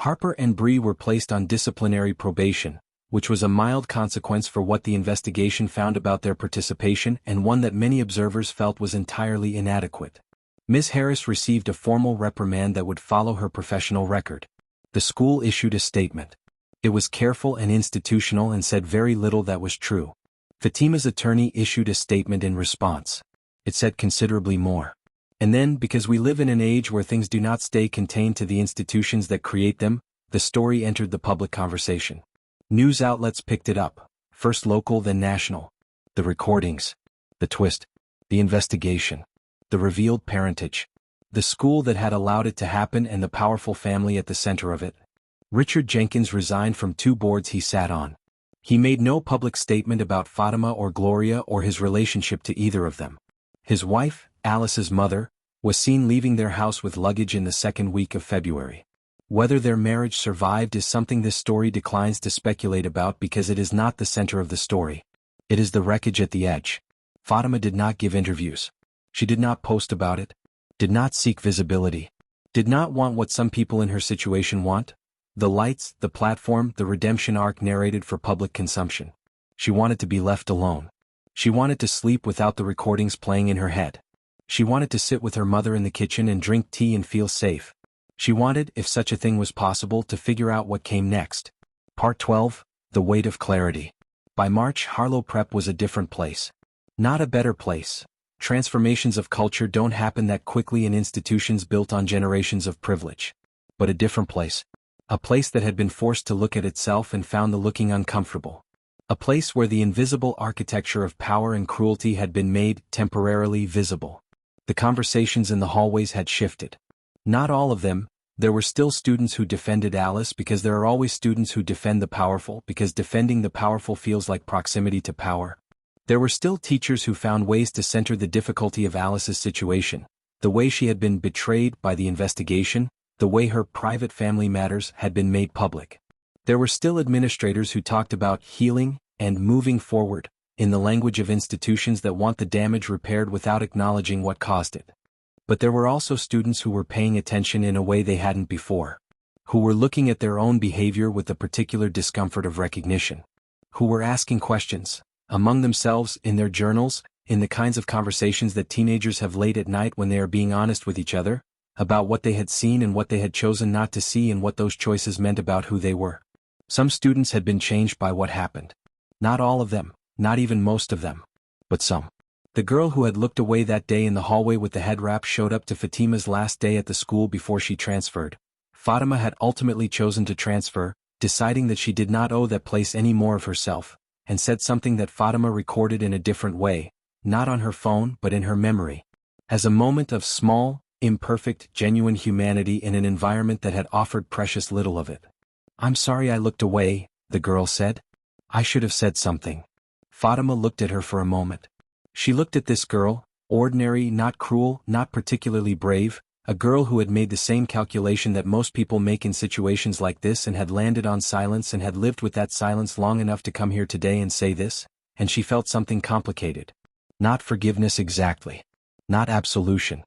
Speaker 1: Harper and Bree were placed on disciplinary probation, which was a mild consequence for what the investigation found about their participation and one that many observers felt was entirely inadequate. Ms. Harris received a formal reprimand that would follow her professional record. The school issued a statement. It was careful and institutional and said very little that was true. Fatima's attorney issued a statement in response. It said considerably more. And then, because we live in an age where things do not stay contained to the institutions that create them, the story entered the public conversation. News outlets picked it up, first local then national. The recordings, the twist, the investigation, the revealed parentage, the school that had allowed it to happen and the powerful family at the center of it. Richard Jenkins resigned from 2 boards he sat on. He made no public statement about Fatima or Gloria or his relationship to either of them. His wife, Alice's mother, was seen leaving their house with luggage in the second week of February. Whether their marriage survived is something this story declines to speculate about because it is not the center of the story. It is the wreckage at the edge. Fatima did not give interviews. She did not post about it, did not seek visibility, did not want what some people in her situation want. The lights, the platform, the redemption arc narrated for public consumption. She wanted to be left alone. She wanted to sleep without the recordings playing in her head. She wanted to sit with her mother in the kitchen and drink tea and feel safe. She wanted, if such a thing was possible, to figure out what came next. Part 12, The Weight of Clarity. By March, Harlow Prep was a different place. Not a better place. Transformations of culture don't happen that quickly in institutions built on generations of privilege. But a different place. A place that had been forced to look at itself and found the looking uncomfortable. A place where the invisible architecture of power and cruelty had been made temporarily visible. The conversations in the hallways had shifted. Not all of them. There were still students who defended Alice because there are always students who defend the powerful because defending the powerful feels like proximity to power. There were still teachers who found ways to center the difficulty of Alice's situation, the way she had been betrayed by the investigation, the way her private family matters had been made public. There were still administrators who talked about healing and moving forward, in the language of institutions that want the damage repaired without acknowledging what caused it. But there were also students who were paying attention in a way they hadn't before, who were looking at their own behavior with the particular discomfort of recognition, who were asking questions, among themselves, in their journals, in the kinds of conversations that teenagers have late at night when they are being honest with each other, about what they had seen and what they had chosen not to see and what those choices meant about who they were. Some students had been changed by what happened. Not all of them, not even most of them, but some. The girl who had looked away that day in the hallway with the head wrap showed up to Fatima's last day at the school before she transferred. Fatima had ultimately chosen to transfer, deciding that she did not owe that place any more of herself, and said something that Fatima recorded in a different way, not on her phone but in her memory, as a moment of small, imperfect, genuine humanity in an environment that had offered precious little of it. "I'm sorry I looked away," the girl said. "I should have said something." Fatima looked at her for a moment. She looked at this girl, ordinary, not cruel, not particularly brave, a girl who had made the same calculation that most people make in situations like this and had landed on silence and had lived with that silence long enough to come here today and say this, and she felt something complicated. Not forgiveness exactly. Not absolution.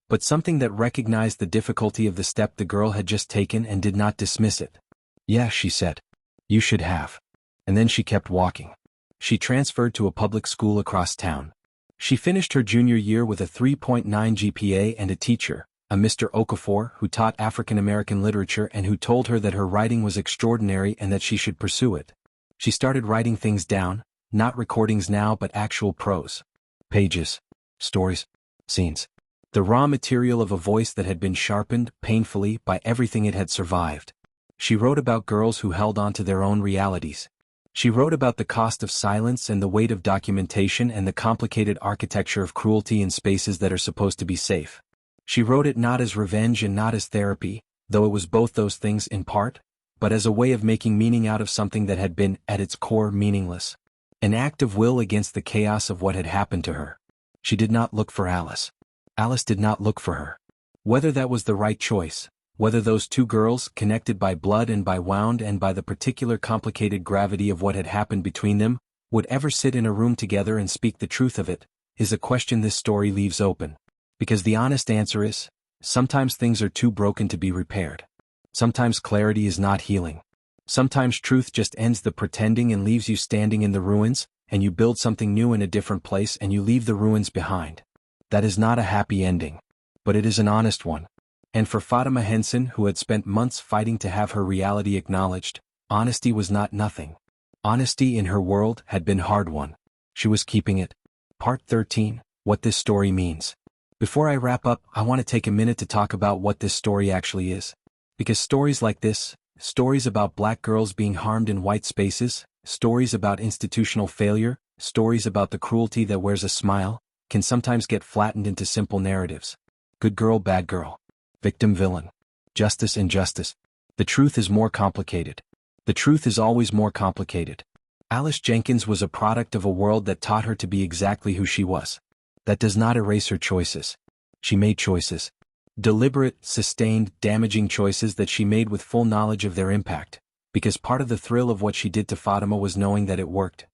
Speaker 1: But something that recognized the difficulty of the step the girl had just taken and did not dismiss it. "Yeah," she said. "You should have." And then she kept walking. She transferred to a public school across town. She finished her junior year with a 3.9 GPA and a teacher, a Mr. Okafor, who taught African American literature and who told her that her writing was extraordinary and that she should pursue it. She started writing things down, not recordings now but actual prose. Pages. Stories. Scenes. The raw material of a voice that had been sharpened, painfully, by everything it had survived. She wrote about girls who held on to their own realities. She wrote about the cost of silence and the weight of documentation and the complicated architecture of cruelty in spaces that are supposed to be safe. She wrote it not as revenge and not as therapy, though it was both those things in part, but as a way of making meaning out of something that had been, at its core, meaningless. An act of will against the chaos of what had happened to her. She did not look for Alice. Alice did not look for her. Whether that was the right choice, Whether those two girls, connected by blood and by wound and by the particular complicated gravity of what had happened between them, would ever sit in a room together and speak the truth of it, is a question this story leaves open. Because the honest answer is, sometimes things are too broken to be repaired. Sometimes clarity is not healing. Sometimes truth just ends the pretending and leaves you standing in the ruins, and you build something new in a different place and you leave the ruins behind. That is not a happy ending. But it is an honest one. And for Fatima Henson, who had spent months fighting to have her reality acknowledged, honesty was not nothing. Honesty in her world had been hard-won. She was keeping it. Part 13, What This Story Means. Before I wrap up, I want to take a minute to talk about what this story actually is. Because stories like this, stories about black girls being harmed in white spaces, stories about institutional failure, stories about the cruelty that wears a smile, can sometimes get flattened into simple narratives. Good girl, bad girl. Victim, villain. Justice, injustice. The truth is more complicated. The truth is always more complicated. Alice Jenkins was a product of a world that taught her to be exactly who she was. That does not erase her choices. She made choices. Deliberate, sustained, damaging choices that she made with full knowledge of their impact, because part of the thrill of what she did to Fatima was knowing that it worked.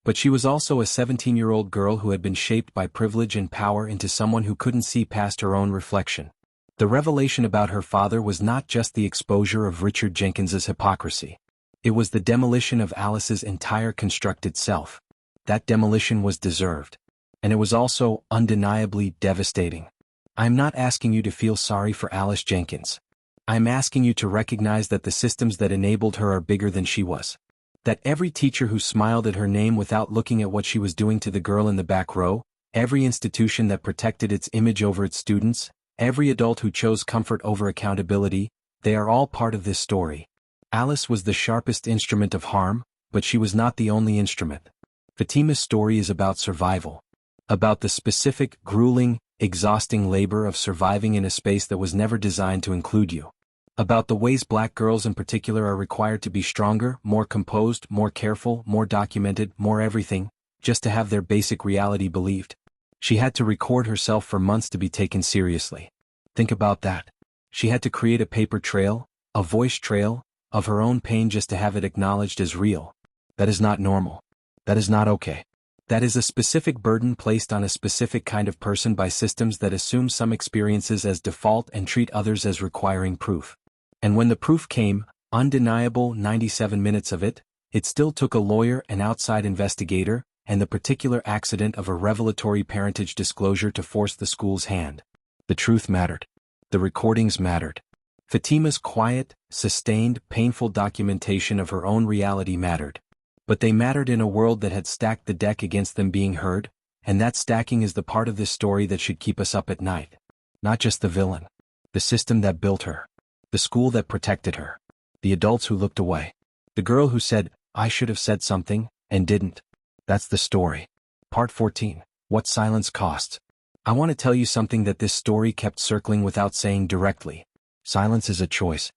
Speaker 1: But she was also a 17-year-old girl who had been shaped by privilege and power into someone who couldn't see past her own reflection. The revelation about her father was not just the exposure of Richard Jenkins's hypocrisy. It was the demolition of Alice's entire constructed self. That demolition was deserved. And it was also undeniably devastating. I'm not asking you to feel sorry for Alice Jenkins. I'm asking you to recognize that the systems that enabled her are bigger than she was. That every teacher who smiled at her name without looking at what she was doing to the girl in the back row, every institution that protected its image over its students, every adult who chose comfort over accountability, they are all part of this story. Alice was the sharpest instrument of harm, but she was not the only instrument. Fatima's story is about survival. About the specific, grueling, exhausting labor of surviving in a space that was never designed to include you. About the ways black girls in particular are required to be stronger, more composed, more careful, more documented, more everything, just to have their basic reality believed. She had to record herself for months to be taken seriously. Think about that. She had to create a paper trail, a voice trail, of her own pain just to have it acknowledged as real. That is not normal. That is not okay. That is a specific burden placed on a specific kind of person by systems that assume some experiences as default and treat others as requiring proof. And when the proof came, undeniable 97 minutes of it, it still took a lawyer, an outside investigator, and the particular accident of a revelatory parentage disclosure to force the school's hand. The truth mattered. The recordings mattered. Fatima's quiet, sustained, painful documentation of her own reality mattered. But they mattered in a world that had stacked the deck against them being heard, and that stacking is the part of this story that should keep us up at night. Not just the villain. The system that built her. The school that protected her. The adults who looked away. The girl who said, "I should have said something," and didn't. That's the story. Part 14, What Silence Costs. I want to tell you something that this story kept circling without saying directly. Silence is a choice.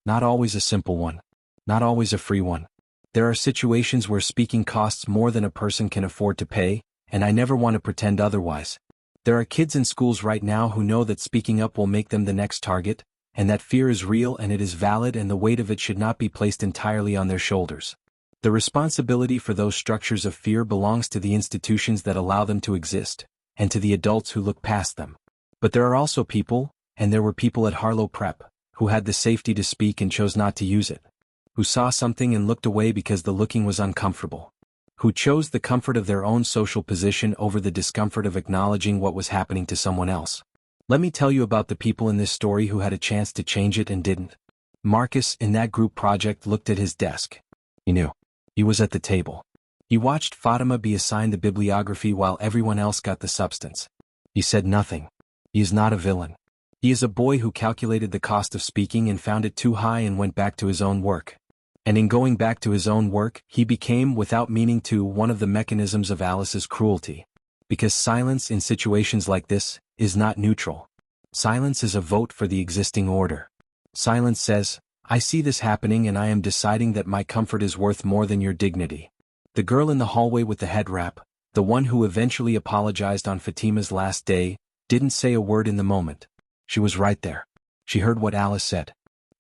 Speaker 1: Not always a simple one. Not always a free one. There are situations where speaking costs more than a person can afford to pay, and I never want to pretend otherwise. There are kids in schools right now who know that speaking up will make them the next target, and that fear is real and it is valid, and the weight of it should not be placed entirely on their shoulders. The responsibility for those structures of fear belongs to the institutions that allow them to exist, and to the adults who look past them. But there are also people, and there were people at Harlow Prep, who had the safety to speak and chose not to use it. Who saw something and looked away because the looking was uncomfortable. Who chose the comfort of their own social position over the discomfort of acknowledging what was happening to someone else. Let me tell you about the people in this story who had a chance to change it and didn't. Marcus, in that group project, looked at his desk. He knew. He was at the table. He watched Fatima be assigned the bibliography while everyone else got the substance. He said nothing. He is not a villain. He is a boy who calculated the cost of speaking and found it too high and went back to his own work. And in going back to his own work, he became, without meaning to, one of the mechanisms of Alice's cruelty. Because silence in situations like this is not neutral. Silence is a vote for the existing order. Silence says, "I see this happening and I am deciding that my comfort is worth more than your dignity." The girl in the hallway with the head wrap, the one who eventually apologized on Fatima's last day, didn't say a word in the moment. She was right there. She heard what Alice said.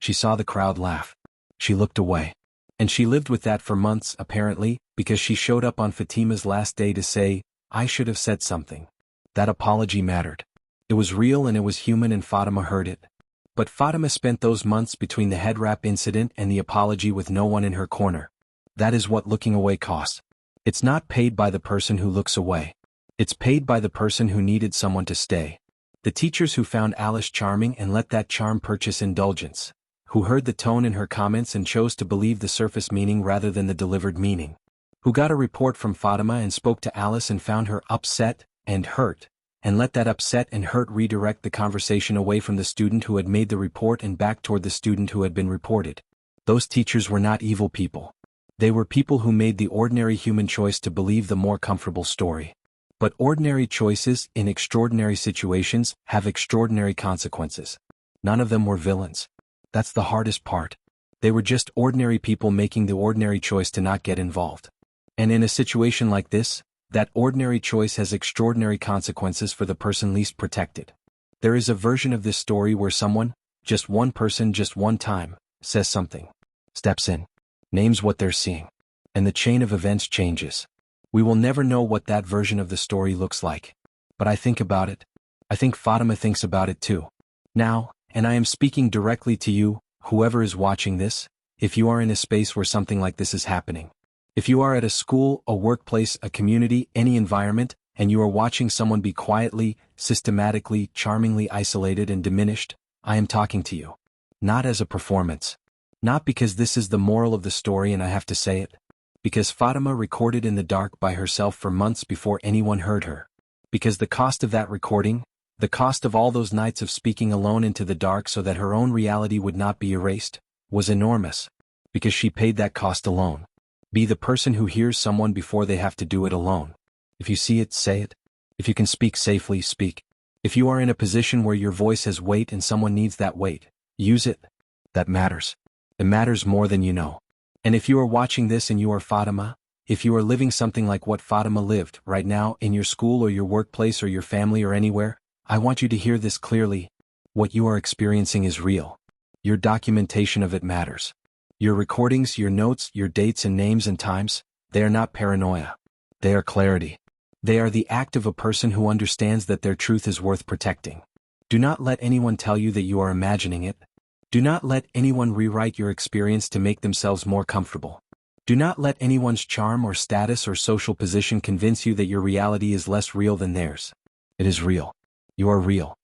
Speaker 1: She saw the crowd laugh. She looked away. And she lived with that for months, apparently, because she showed up on Fatima's last day to say, "I should have said something." That apology mattered. It was real and it was human, and Fatima heard it. But Fatima spent those months between the head wrap incident and the apology with no one in her corner. That is what looking away costs. It's not paid by the person who looks away. It's paid by the person who needed someone to stay. The teachers who found Alice charming and let that charm purchase indulgence. Who heard the tone in her comments and chose to believe the surface meaning rather than the delivered meaning. Who got a report from Fatima and spoke to Alice and found her upset and hurt, and let that upset and hurt redirect the conversation away from the student who had made the report and back toward the student who had been reported. Those teachers were not evil people. They were people who made the ordinary human choice to believe the more comfortable story. But ordinary choices in extraordinary situations have extraordinary consequences. None of them were villains. That's the hardest part. They were just ordinary people making the ordinary choice to not get involved. And in a situation like this, that ordinary choice has extraordinary consequences for the person least protected. There is a version of this story where someone, just one person just one time, says something, steps in, names what they're seeing, and the chain of events changes. We will never know what that version of the story looks like. But I think about it. I think Fatima thinks about it too. Now, and I am speaking directly to you, whoever is watching this, if you are in a space where something like this is happening. If you are at a school, a workplace, a community, any environment, and you are watching someone be quietly, systematically, charmingly isolated and diminished, I am talking to you. Not as a performance. Not because this is the moral of the story and I have to say it. Because Fatima recorded in the dark by herself for months before anyone heard her. Because the cost of that recording, the cost of all those nights of speaking alone into the dark so that her own reality would not be erased, was enormous. Because she paid that cost alone. Be the person who hears someone before they have to do it alone. If you see it, say it. If you can speak safely, speak. If you are in a position where your voice has weight and someone needs that weight, use it. That matters. It matters more than you know. And if you are watching this and you are Fatima, if you are living something like what Fatima lived right now in your school or your workplace or your family or anywhere, I want you to hear this clearly. What you are experiencing is real. Your documentation of it matters. Your recordings, your notes, your dates and names and times, they are not paranoia. They are clarity. They are the act of a person who understands that their truth is worth protecting. Do not let anyone tell you that you are imagining it. Do not let anyone rewrite your experience to make themselves more comfortable. Do not let anyone's charm or status or social position convince you that your reality is less real than theirs. It is real. You are real.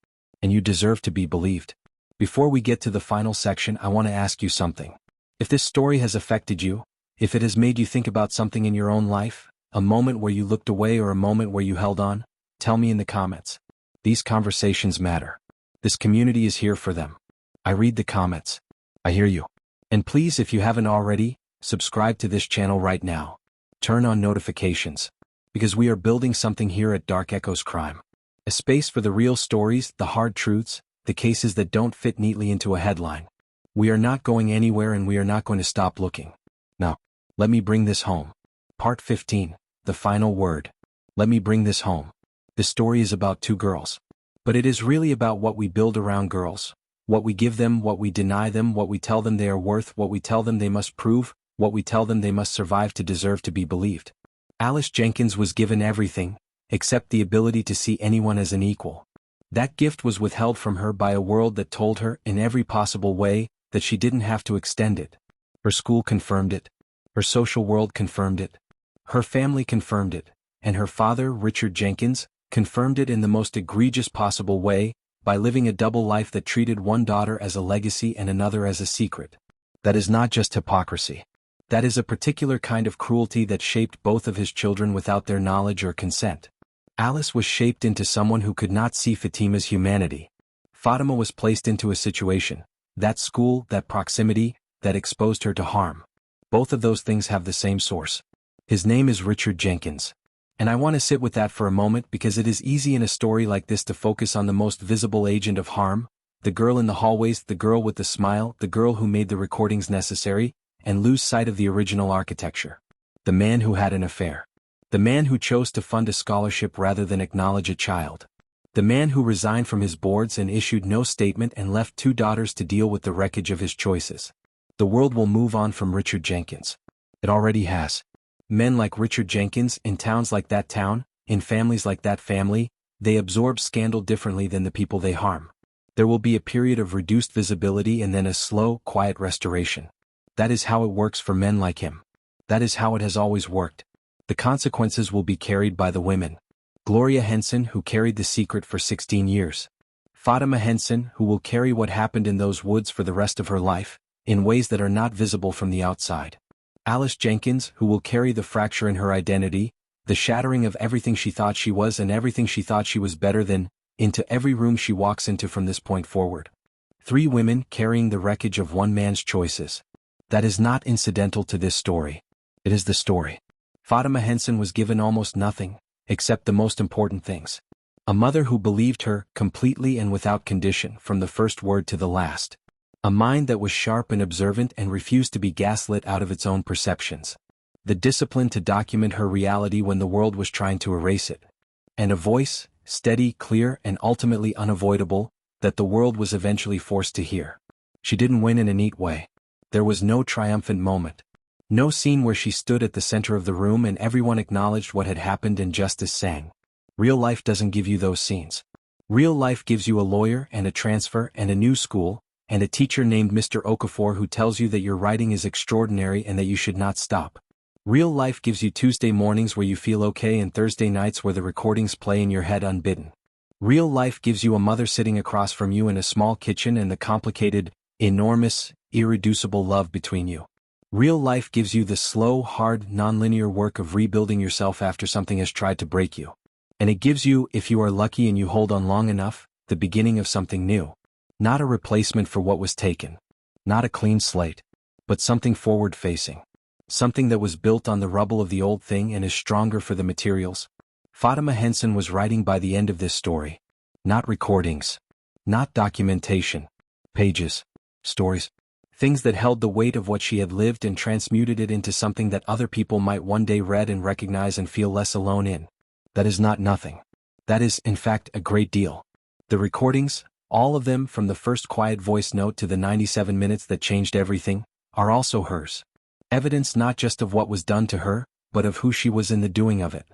Speaker 1: And you deserve to be believed. Before we get to the final section, I want to ask you something. If this story has affected you, if it has made you think about something in your own life, a moment where you looked away or a moment where you held on, tell me in the comments. These conversations matter. This community is here for them. I read the comments. I hear you. And please, if you haven't already, subscribe to this channel right now. Turn on notifications. Because we are building something here at Dark Echoes Crime. A space for the real stories, the hard truths, the cases that don't fit neatly into a headline. We are not going anywhere and we are not going to stop looking. Now, let me bring this home. Part 15, the final word. Let me bring this home. This story is about two girls. But it is really about what we build around girls. What we give them, what we deny them, what we tell them they are worth, what we tell them they must prove, what we tell them they must survive to deserve to be believed. Alice Jenkins was given everything, except the ability to see anyone as an equal. That gift was withheld from her by a world that told her, in every possible way, that she didn't have to extend it. Her school confirmed it. Her social world confirmed it. Her family confirmed it. And her father, Richard Jenkins, confirmed it in the most egregious possible way, by living a double life that treated one daughter as a legacy and another as a secret. That is not just hypocrisy. That is a particular kind of cruelty that shaped both of his children without their knowledge or consent. Alice was shaped into someone who could not see Fatima's humanity. Fatima was placed into a situation, that school, that proximity, that exposed her to harm. Both of those things have the same source. His name is Richard Jenkins. And I want to sit with that for a moment because it is easy in a story like this to focus on the most visible agent of harm, the girl in the hallways, the girl with the smile, the girl who made the recordings necessary, and lose sight of the original architecture. The man who had an affair. The man who chose to fund a scholarship rather than acknowledge a child. The man who resigned from his boards and issued no statement and left 2 daughters to deal with the wreckage of his choices. The world will move on from Richard Jenkins. It already has. Men like Richard Jenkins, in towns like that town, in families like that family, they absorb scandal differently than the people they harm. There will be a period of reduced visibility and then a slow, quiet restoration. That is how it works for men like him. That is how it has always worked. The consequences will be carried by the women. Gloria Henson, who carried the secret for 16 years. Fatima Henson, who will carry what happened in those woods for the rest of her life, in ways that are not visible from the outside. Alice Jenkins, who will carry the fracture in her identity, the shattering of everything she thought she was and everything she thought she was better than, into every room she walks into from this point forward. 3 women carrying the wreckage of one man's choices. That is not incidental to this story. It is the story. Fatima Henson was given almost nothing, except the most important things. A mother who believed her, completely and without condition, from the first word to the last. A mind that was sharp and observant and refused to be gaslit out of its own perceptions. The discipline to document her reality when the world was trying to erase it. And a voice, steady, clear, and ultimately unavoidable, that the world was eventually forced to hear. She didn't win in a neat way. There was no triumphant moment. No scene where she stood at the center of the room and everyone acknowledged what had happened and justice sang. Real life doesn't give you those scenes. Real life gives you a lawyer and a transfer and a new school, and a teacher named Mr. Okafor who tells you that your writing is extraordinary and that you should not stop. Real life gives you Tuesday mornings where you feel okay and Thursday nights where the recordings play in your head unbidden. Real life gives you a mother sitting across from you in a small kitchen and the complicated, enormous, irreducible love between you. Real life gives you the slow, hard, nonlinear work of rebuilding yourself after something has tried to break you. And it gives you, if you are lucky and you hold on long enough, the beginning of something new. Not a replacement for what was taken. Not a clean slate. But something forward-facing. Something that was built on the rubble of the old thing and is stronger for the materials. Fatima Henson was writing by the end of this story. Not recordings. Not documentation. Pages. Stories. Things that held the weight of what she had lived and transmuted it into something that other people might one day read and recognize and feel less alone in. That is not nothing. That is, in fact, a great deal. The recordings, all of them from the first quiet voice note to the 97 minutes that changed everything, are also hers. Evidence not just of what was done to her, but of who she was in the doing of it.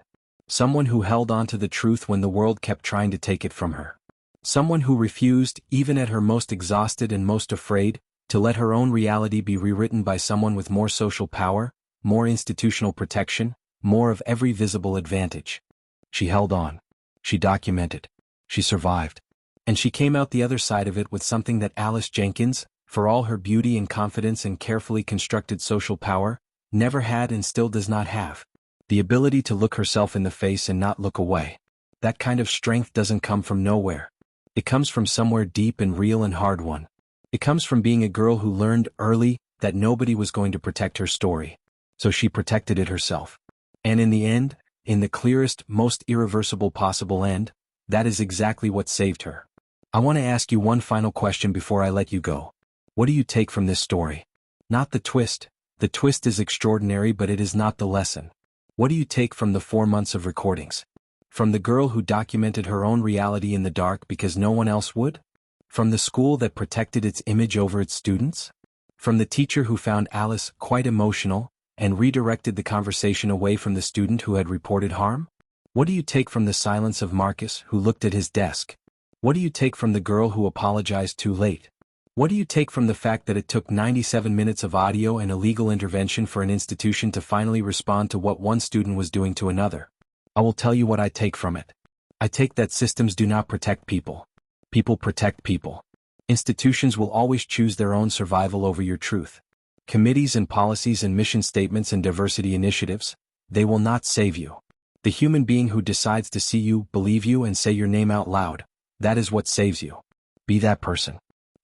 Speaker 1: Someone who held on to the truth when the world kept trying to take it from her. Someone who refused, even at her most exhausted and most afraid, to let her own reality be rewritten by someone with more social power, more institutional protection, more of every visible advantage. She held on. She documented. She survived. And she came out the other side of it with something that Alice Jenkins, for all her beauty and confidence and carefully constructed social power, never had and still does not have. The ability to look herself in the face and not look away. That kind of strength doesn't come from nowhere. It comes from somewhere deep and real and hard won. It comes from being a girl who learned early that nobody was going to protect her story. So she protected it herself. And in the end, in the clearest, most irreversible possible end, that is exactly what saved her. I want to ask you one final question before I let you go. What do you take from this story? Not the twist. The twist is extraordinary, but it is not the lesson. What do you take from the 4 months of recordings? From the girl who documented her own reality in the dark because no one else would? From the school that protected its image over its students? From the teacher who found Alice quite emotional and redirected the conversation away from the student who had reported harm? What do you take from the silence of Marcus who looked at his desk? What do you take from the girl who apologized too late? What do you take from the fact that it took 97 minutes of audio and illegal intervention for an institution to finally respond to what one student was doing to another? I will tell you what I take from it. I take that systems do not protect people. People protect people. Institutions will always choose their own survival over your truth. Committees and policies and mission statements and diversity initiatives, they will not save you. The human being who decides to see you, believe you, and say your name out loud, that is what saves you. Be that person.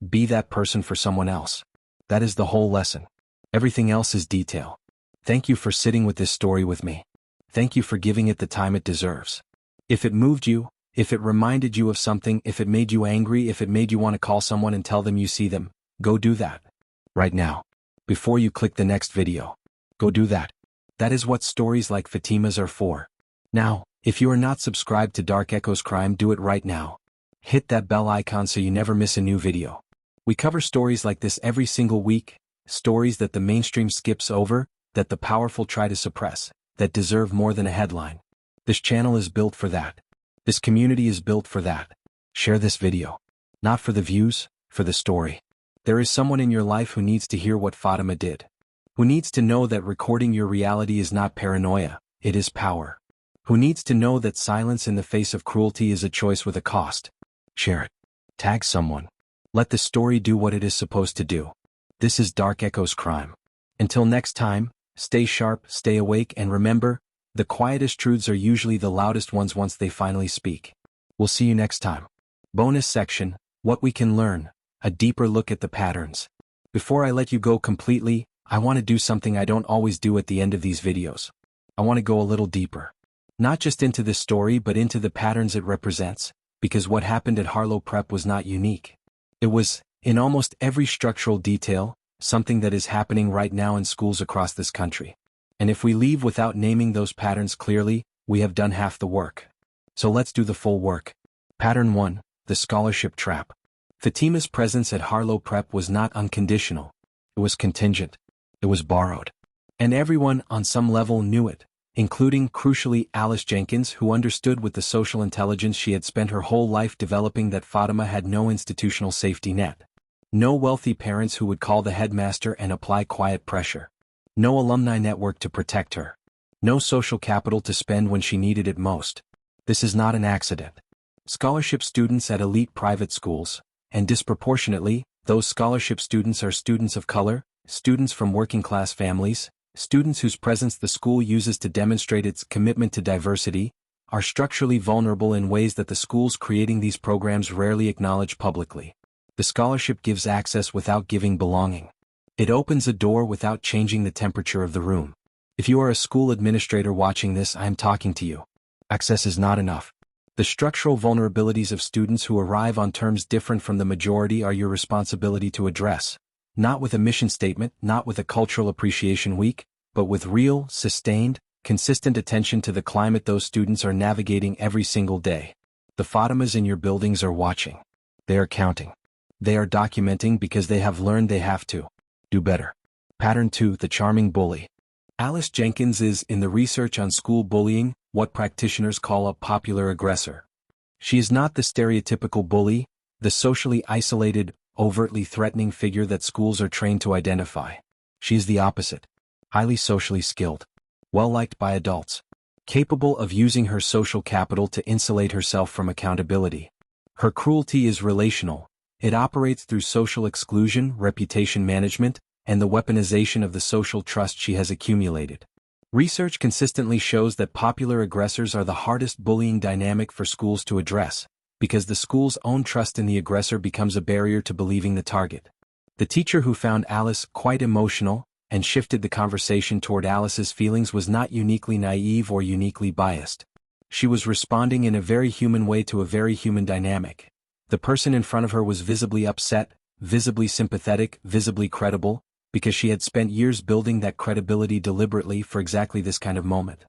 Speaker 1: Be that person for someone else. That is the whole lesson. Everything else is detail. Thank you for sitting with this story with me. Thank you for giving it the time it deserves. If it moved you, if it reminded you of something, if it made you angry, if it made you want to call someone and tell them you see them, go do that. Right now. Before you click the next video. Go do that. That is what stories like Fatima's are for. Now, If you are not subscribed to Dark Echoes Crime, do it right now. Hit that bell icon so you never miss a new video. We cover stories like this every single week, stories that the mainstream skips over, that the powerful try to suppress, that deserve more than a headline. This channel is built for that. This community is built for that. Share this video. Not for the views, for the story. There is someone in your life who needs to hear what Fatima did. Who needs to know that recording your reality is not paranoia, it is power. Who needs to know that silence in the face of cruelty is a choice with a cost. Share it. Tag someone. Let the story do what it is supposed to do. This is Dark Echoes Crime. Until next time, stay sharp, stay awake, and remember, the quietest truths are usually the loudest ones once they finally speak. We'll see you next time. Bonus section, What We Can Learn, a deeper look at the patterns. Before I let you go completely, I want to do something I don't always do at the end of these videos. I want to go a little deeper. Not just into this story but into the patterns it represents, because what happened at Harlow Prep was not unique. It was, in almost every structural detail, something that is happening right now in schools across this country. And if we leave without naming those patterns clearly, we have done half the work. So let's do the full work. Pattern 1, the scholarship trap. Fatima's presence at Harlow Prep was not unconditional. It was contingent. It was borrowed. And everyone, on some level, knew it, including, crucially, Alice Jenkins, who understood with the social intelligence she had spent her whole life developing that Fatima had no institutional safety net. No wealthy parents who would call the headmaster and apply quiet pressure. No alumni network to protect her. No social capital to spend when she needed it most. This is not an accident. Scholarship students at elite private schools, and disproportionately, those scholarship students are students of color, students from working-class families, students whose presence the school uses to demonstrate its commitment to diversity, are structurally vulnerable in ways that the schools creating these programs rarely acknowledge publicly. The scholarship gives access without giving belonging. It opens a door without changing the temperature of the room. If you are a school administrator watching this, I am talking to you. Access is not enough. The structural vulnerabilities of students who arrive on terms different from the majority are your responsibility to address. Not with a mission statement, not with a cultural appreciation week, but with real, sustained, consistent attention to the climate those students are navigating every single day. The Fatimas in your buildings are watching. They are counting. They are documenting because they have learned they have to do better. Pattern 2, the charming bully. Alice Jenkins is, in the research on school bullying, what practitioners call a popular aggressor. She is not the stereotypical bully, the socially isolated, overtly threatening figure that schools are trained to identify. She is the opposite. Highly socially skilled. Well-liked by adults. Capable of using her social capital to insulate herself from accountability. Her cruelty is relational. It operates through social exclusion, reputation management, and the weaponization of the social trust she has accumulated. Research consistently shows that popular aggressors are the hardest bullying dynamic for schools to address, because the school's own trust in the aggressor becomes a barrier to believing the target. The teacher who found Alice quite emotional and shifted the conversation toward Alice's feelings was not uniquely naive or uniquely biased. She was responding in a very human way to a very human dynamic. The person in front of her was visibly upset, visibly sympathetic, visibly credible, because she had spent years building that credibility deliberately for exactly this kind of moment.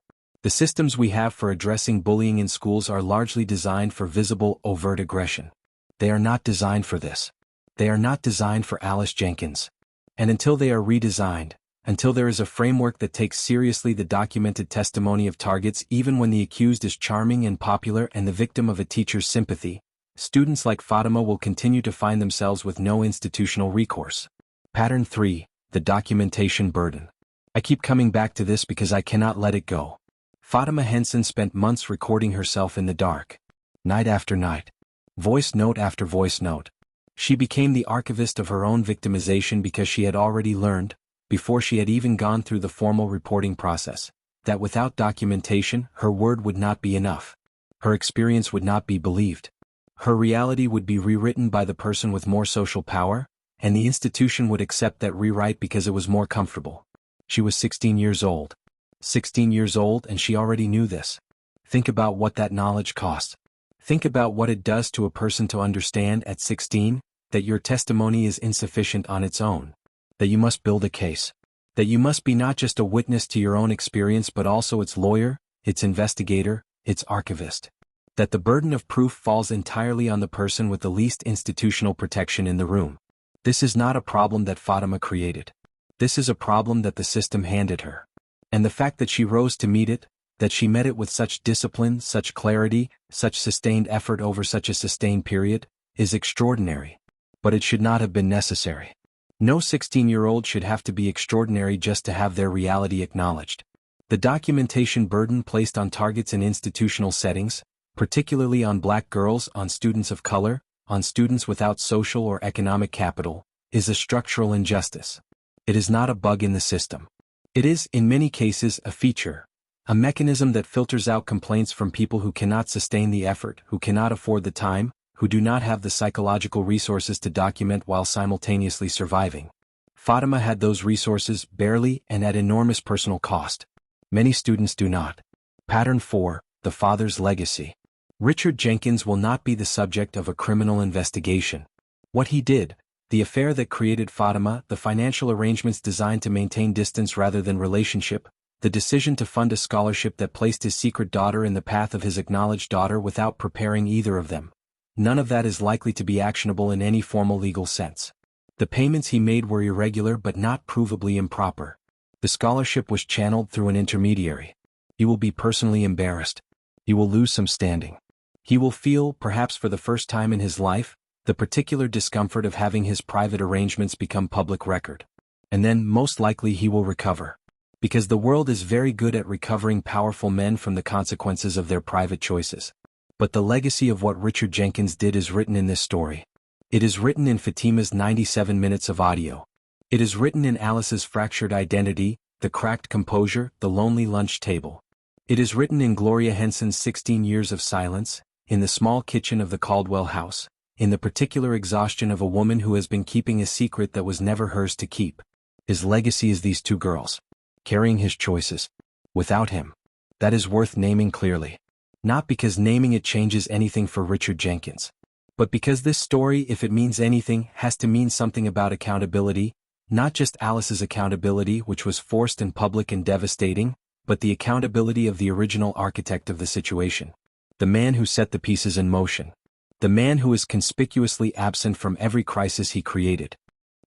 Speaker 1: The systems we have for addressing bullying in schools are largely designed for visible, overt aggression. They are not designed for this. They are not designed for Alice Jenkins. And until they are redesigned, until there is a framework that takes seriously the documented testimony of targets even when the accused is charming and popular and the victim of a teacher's sympathy, students like Fatima will continue to find themselves with no institutional recourse. Pattern 3, the documentation burden. I keep coming back to this because I cannot let it go. Fatima Henson spent months recording herself in the dark. Night after night. Voice note after voice note. She became the archivist of her own victimization because she had already learned, before she had even gone through the formal reporting process, that without documentation, her word would not be enough. Her experience would not be believed. Her reality would be rewritten by the person with more social power, and the institution would accept that rewrite because it was more comfortable. She was 16 years old. 16 years old, and she already knew this. Think about what that knowledge costs. Think about what it does to a person to understand at 16 that your testimony is insufficient on its own, that you must build a case, that you must be not just a witness to your own experience but also its lawyer, its investigator, its archivist. That the burden of proof falls entirely on the person with the least institutional protection in the room. This is not a problem that Fatima created. This is a problem that the system handed her. And the fact that she rose to meet it, that she met it with such discipline, such clarity, such sustained effort over such a sustained period, is extraordinary. But it should not have been necessary. No 16-year-old should have to be extraordinary just to have their reality acknowledged. The documentation burden placed on targets in institutional settings, particularly on black girls, on students of color, on students without social or economic capital, is a structural injustice. It is not a bug in the system. It is, in many cases, a feature, a mechanism that filters out complaints from people who cannot sustain the effort, who cannot afford the time, who do not have the psychological resources to document while simultaneously surviving. Fatima had those resources barely and at enormous personal cost. Many students do not. Pattern 4, the father's legacy. Richard Jenkins will not be the subject of a criminal investigation. What he did, the affair that created Fatima, the financial arrangements designed to maintain distance rather than relationship, the decision to fund a scholarship that placed his secret daughter in the path of his acknowledged daughter without preparing either of them. None of that is likely to be actionable in any formal legal sense. The payments he made were irregular but not provably improper. The scholarship was channeled through an intermediary. He will be personally embarrassed. He will lose some standing. He will feel, perhaps for the first time in his life, the particular discomfort of having his private arrangements become public record. And then, most likely, he will recover. Because the world is very good at recovering powerful men from the consequences of their private choices. But the legacy of what Richard Jenkins did is written in this story. It is written in Fatima's 97 minutes of audio. It is written in Alice's fractured identity, the cracked composure, the lonely lunch table. It is written in Gloria Henson's 16 years of silence, in the small kitchen of the Caldwell house, in the particular exhaustion of a woman who has been keeping a secret that was never hers to keep. His legacy is these two girls. Carrying his choices. Without him. That is worth naming clearly. Not because naming it changes anything for Richard Jenkins. But because this story, if it means anything, has to mean something about accountability, not just Alice's accountability, which was forced and public and devastating, but the accountability of the original architect of the situation. The man who set the pieces in motion. The man who is conspicuously absent from every crisis he created.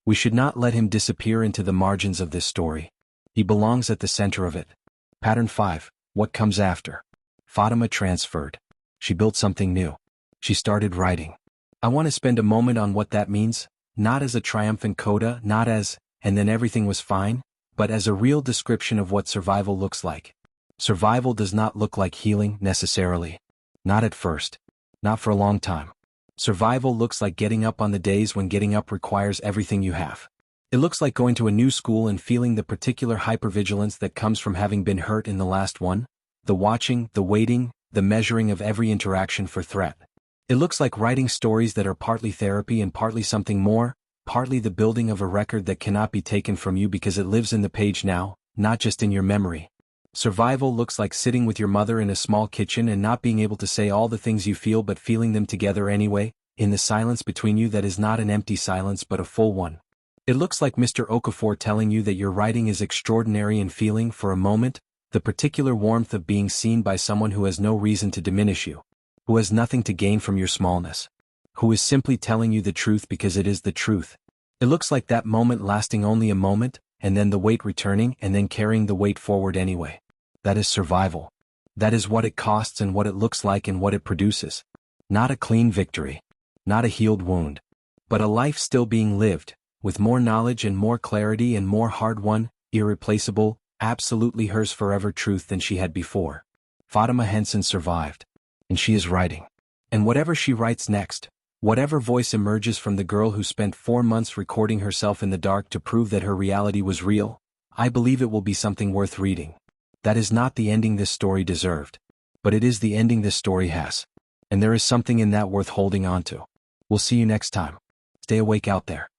Speaker 1: We should not let him disappear into the margins of this story. He belongs at the center of it. Pattern 5, what comes after? Fatima transferred. She built something new. She started writing. I want to spend a moment on what that means, not as a triumphant coda, not as, and then everything was fine, but as a real description of what survival looks like. Survival does not look like healing, necessarily. Not at first. Not for a long time. Survival looks like getting up on the days when getting up requires everything you have. It looks like going to a new school and feeling the particular hypervigilance that comes from having been hurt in the last one, the watching, the waiting, the measuring of every interaction for threat. It looks like writing stories that are partly therapy and partly something more, partly the building of a record that cannot be taken from you because it lives in the page now, not just in your memory. Survival looks like sitting with your mother in a small kitchen and not being able to say all the things you feel but feeling them together anyway, in the silence between you that is not an empty silence but a full one. It looks like Mr. Okafor telling you that your writing is extraordinary and feeling, for a moment, the particular warmth of being seen by someone who has no reason to diminish you, who has nothing to gain from your smallness, who is simply telling you the truth because it is the truth. It looks like that moment lasting only a moment, and then the weight returning and then carrying the weight forward anyway. That is survival. That is what it costs and what it looks like and what it produces. Not a clean victory. Not a healed wound. But a life still being lived, with more knowledge and more clarity and more hard-won, irreplaceable, absolutely hers forever truth than she had before. Fatima Henson survived. And she is writing. And whatever she writes next, whatever voice emerges from the girl who spent 4 months recording herself in the dark to prove that her reality was real, I believe it will be something worth reading. That is not the ending this story deserved. But it is the ending this story has. And there is something in that worth holding on to. We'll see you next time. Stay awake out there.